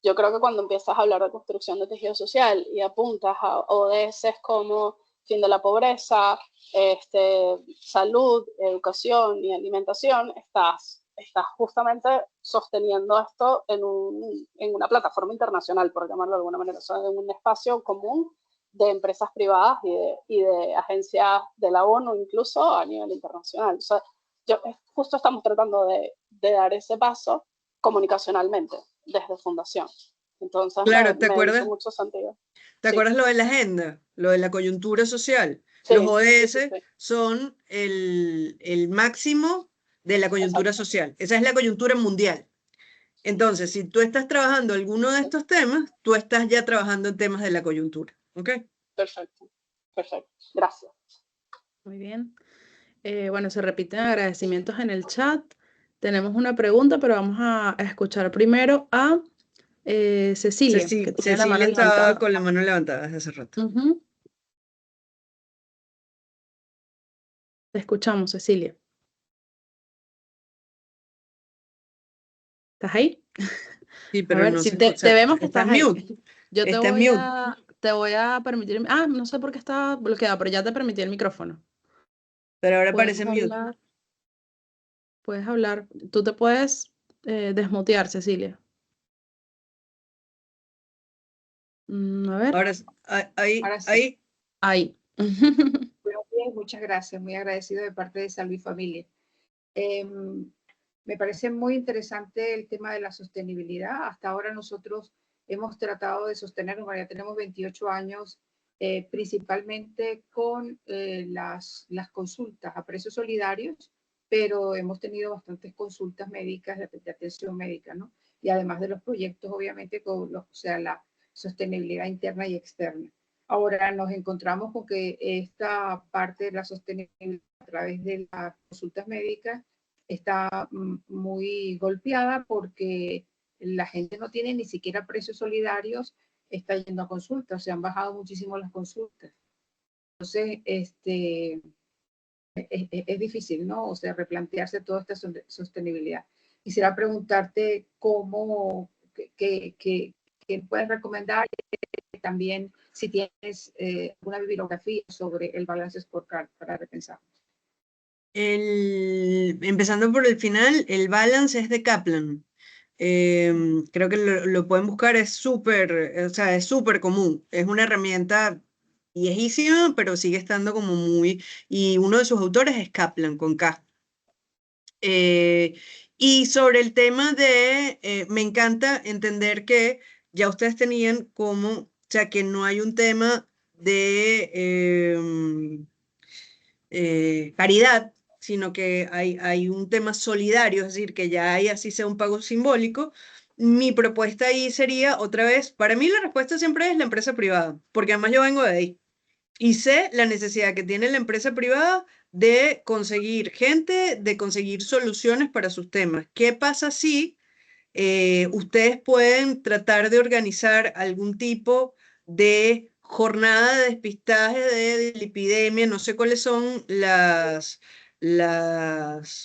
yo creo que cuando empiezas a hablar de construcción de tejido social y apuntas a ODS como fin de la pobreza, salud, educación y alimentación, estás justamente sosteniendo esto en una plataforma internacional, por llamarlo de alguna manera, o sea, en un espacio común de empresas privadas y de agencias de la ONU, incluso a nivel internacional. O sea, justo estamos tratando de dar ese paso comunicacionalmente desde Fundación. Entonces, claro, me hizo mucho sentido. ¿Te acuerdas lo de la agenda? Lo de la coyuntura social. Sí, Los ODS sí. son el máximo de la coyuntura social. Esa es la coyuntura mundial. Entonces, si tú estás trabajando alguno de estos temas, tú estás ya trabajando en temas de la coyuntura. ¿Ok? Perfecto. Gracias. Muy bien. Bueno, se repiten agradecimientos en el chat. Tenemos una pregunta, pero vamos a escuchar primero a Cecilia, que tiene la mano Cecilia estaba levantada. con la mano levantada desde hace rato. Ujú. Te escuchamos, Cecilia. ¿Estás ahí? Sí, pero a ver, no si se te escucha. vemos que estás ahí. Mute. Yo te Está voy mute. te voy a permitir. Ah, no sé por qué está bloqueado, pero ya te permití el micrófono. Pero ahora Puedes parece mute. hablar. Puedes hablar. Tú te puedes desmutear, Cecilia. A ver. Ahora, ahí, Ahora sí. ahí. Ahí. Buenos días, muchas gracias. Muy agradecido de parte de Salud y Familia. Me parece muy interesante el tema de la sostenibilidad. Hasta ahora nosotros hemos tratado de sostenernos, ya tenemos 28 años, principalmente con las consultas a precios solidarios, pero hemos tenido bastantes consultas médicas de atención médica, ¿no? Y además de los proyectos, obviamente, la sostenibilidad interna y externa. Ahora nos encontramos con que esta parte de la sostenibilidad a través de las consultas médicas está muy golpeada porque la gente no tiene ni siquiera precios solidarios, está yendo a consultas, se han bajado muchísimo las consultas. Entonces, es difícil, ¿no? O sea, replantearse toda esta sostenibilidad. Quisiera preguntarte qué puedes recomendar, también si tienes alguna bibliografía sobre el balance scorecard para repensar. Empezando por el final, el balance es de Kaplan. Creo que lo pueden buscar, es súper común. Es una herramienta viejísima, pero sigue estando como muy... Y uno de sus autores es Kaplan, con K. Y sobre el tema me encanta entender que ya ustedes tenían como, o sea, que no hay un tema de caridad, sino que hay un tema solidario, es decir, que ya hay así sea un pago simbólico. Mi propuesta ahí sería, otra vez, para mí la respuesta siempre es la empresa privada, porque además yo vengo de ahí. Y sé la necesidad que tiene la empresa privada de conseguir gente, de conseguir soluciones para sus temas. ¿Qué pasa si ustedes pueden tratar de organizar algún tipo de jornada de despistaje de lipidemia? No sé cuáles son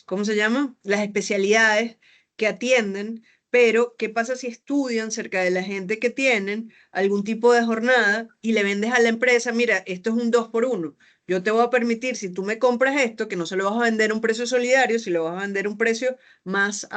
¿cómo se llama? Las especialidades que atienden, pero ¿qué pasa si estudian cerca de la gente que tienen algún tipo de jornada y le vendes a la empresa, mira, esto es un 2x1? Yo te voy a permitir, si tú me compras esto, que no se lo vas a vender a un precio solidario, si lo vas a vender a un precio más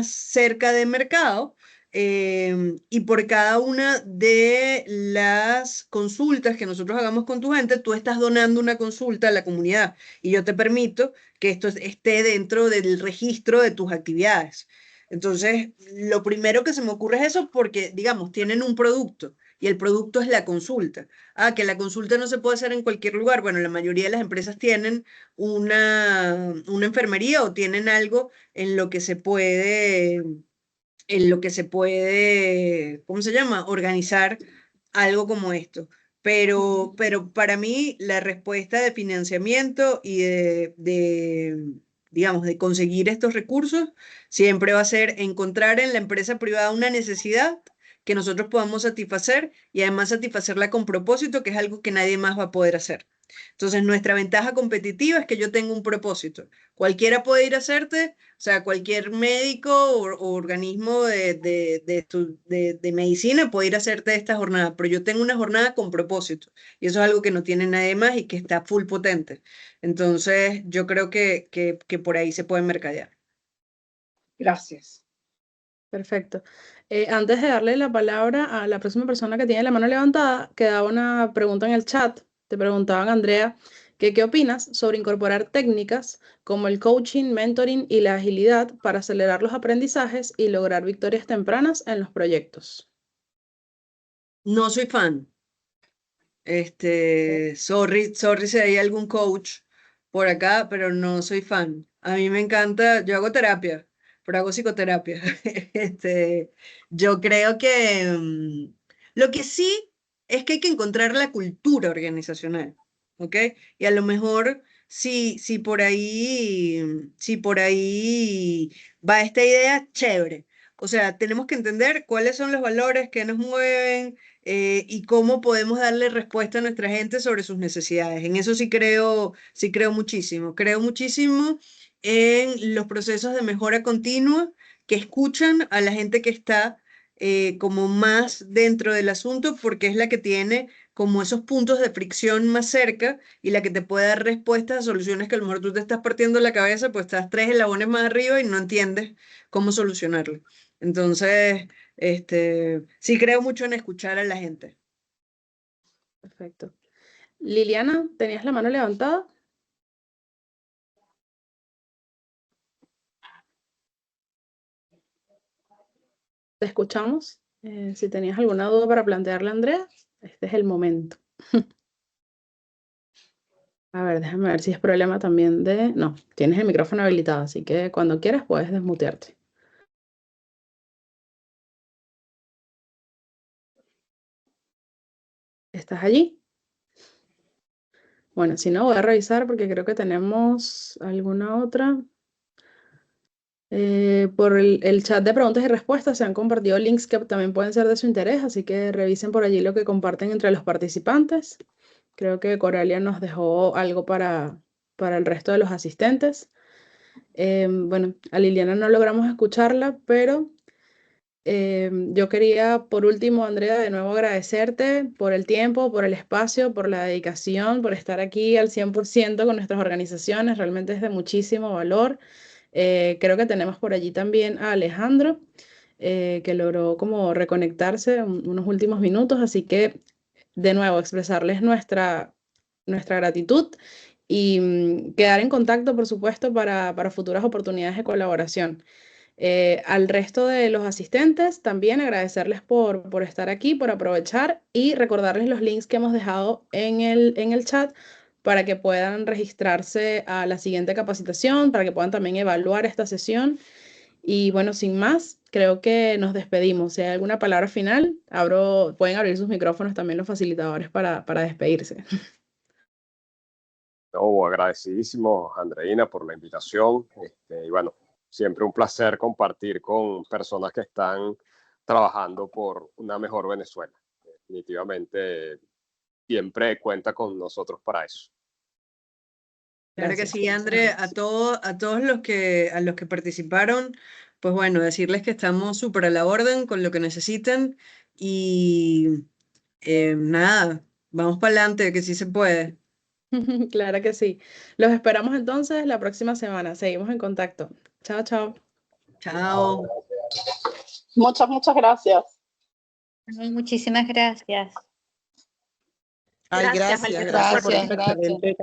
cerca de mercado, y por cada una de las consultas que nosotros hagamos con tu gente, tú estás donando una consulta a la comunidad y yo te permito que esto esté dentro del registro de tus actividades. Entonces, lo primero que se me ocurre es eso porque, digamos, tienen un producto y el producto es la consulta. Que la consulta no se puede hacer en cualquier lugar. Bueno, la mayoría de las empresas tienen una enfermería o tienen algo en lo que se puede, ¿cómo se llama? Organizar algo como esto. Pero para mí la respuesta de financiamiento y digamos, de conseguir estos recursos siempre va a ser encontrar en la empresa privada una necesidad que nosotros podamos satisfacer y además satisfacerla con propósito, que es algo que nadie más va a poder hacer. Entonces, nuestra ventaja competitiva es que yo tengo un propósito. Cualquiera puede ir a hacerte, o sea, cualquier médico o organismo de medicina puede ir a hacerte esta jornada, pero yo tengo una jornada con propósito y eso es algo que no tiene nadie más y que está full potente. Entonces, yo creo que por ahí se puede mercadear. Gracias. Perfecto. Antes de darle la palabra a la próxima persona que tiene la mano levantada, quedaba una pregunta en el chat. Te preguntaban, Andrea, que qué opinas sobre incorporar técnicas como el coaching, mentoring y la agilidad para acelerar los aprendizajes y lograr victorias tempranas en los proyectos. No soy fan. Sorry si hay algún coach por acá, pero no soy fan. A mí me encanta, yo hago terapia, pero hago psicoterapia. Yo creo que lo que sí es que hay que encontrar la cultura organizacional, ¿ok? Y a lo mejor si por ahí va esta idea, chévere. O sea, tenemos que entender cuáles son los valores que nos mueven, y cómo podemos darle respuesta a nuestra gente sobre sus necesidades. En eso sí creo muchísimo. Creo muchísimo en los procesos de mejora continua que escuchan a la gente que está como más dentro del asunto, porque es la que tiene como esos puntos de fricción más cerca y la que te puede dar respuestas a soluciones que a lo mejor tú te estás partiendo la cabeza, pues estás 3 eslabones más arriba y no entiendes cómo solucionarlo. Entonces, sí creo mucho en escuchar a la gente. Perfecto. Liliana, ¿tenías la mano levantada? Te escuchamos. Si tenías alguna duda para plantearle a Andrea, este es el momento. A ver, déjame ver si es problema también de... No, tienes el micrófono habilitado, así que cuando quieras puedes desmutearte. ¿Estás allí? Bueno, si no, voy a revisar porque creo que tenemos alguna otra. Por el chat de preguntas y respuestas se han compartido links que también pueden ser de su interés, así que revisen por allí lo que comparten entre los participantes. Creo que Coralia nos dejó algo para el resto de los asistentes. Bueno, a Liliana no logramos escucharla, pero yo quería, por último, Andrea, de nuevo agradecerte por el tiempo, por el espacio, por la dedicación, por estar aquí al 100% con nuestras organizaciones. Realmente es de muchísimo valor. Creo que tenemos por allí también a Alejandro, que logró como reconectarse unos últimos minutos, así que de nuevo expresarles nuestra gratitud y quedar en contacto, por supuesto, para futuras oportunidades de colaboración. Al resto de los asistentes también agradecerles por estar aquí, por aprovechar y recordarles los links que hemos dejado en el chat para que puedan registrarse a la siguiente capacitación, para que puedan también evaluar esta sesión. Y bueno, sin más, creo que nos despedimos. Si hay alguna palabra final, pueden abrir sus micrófonos también los facilitadores para despedirse. No, agradecidísimo, Andreina, por la invitación. Y bueno, siempre un placer compartir con personas que están trabajando por una mejor Venezuela. Definitivamente, siempre cuenta con nosotros para eso. Claro que sí, André, a todos los que participaron, pues bueno, decirles que estamos súper a la orden con lo que necesiten y nada, vamos para adelante, que sí se puede. Claro que sí. Los esperamos entonces la próxima semana. Seguimos en contacto. Chao, chao. Chao. Muchas gracias. Muchísimas gracias. Ay, gracias por este excelente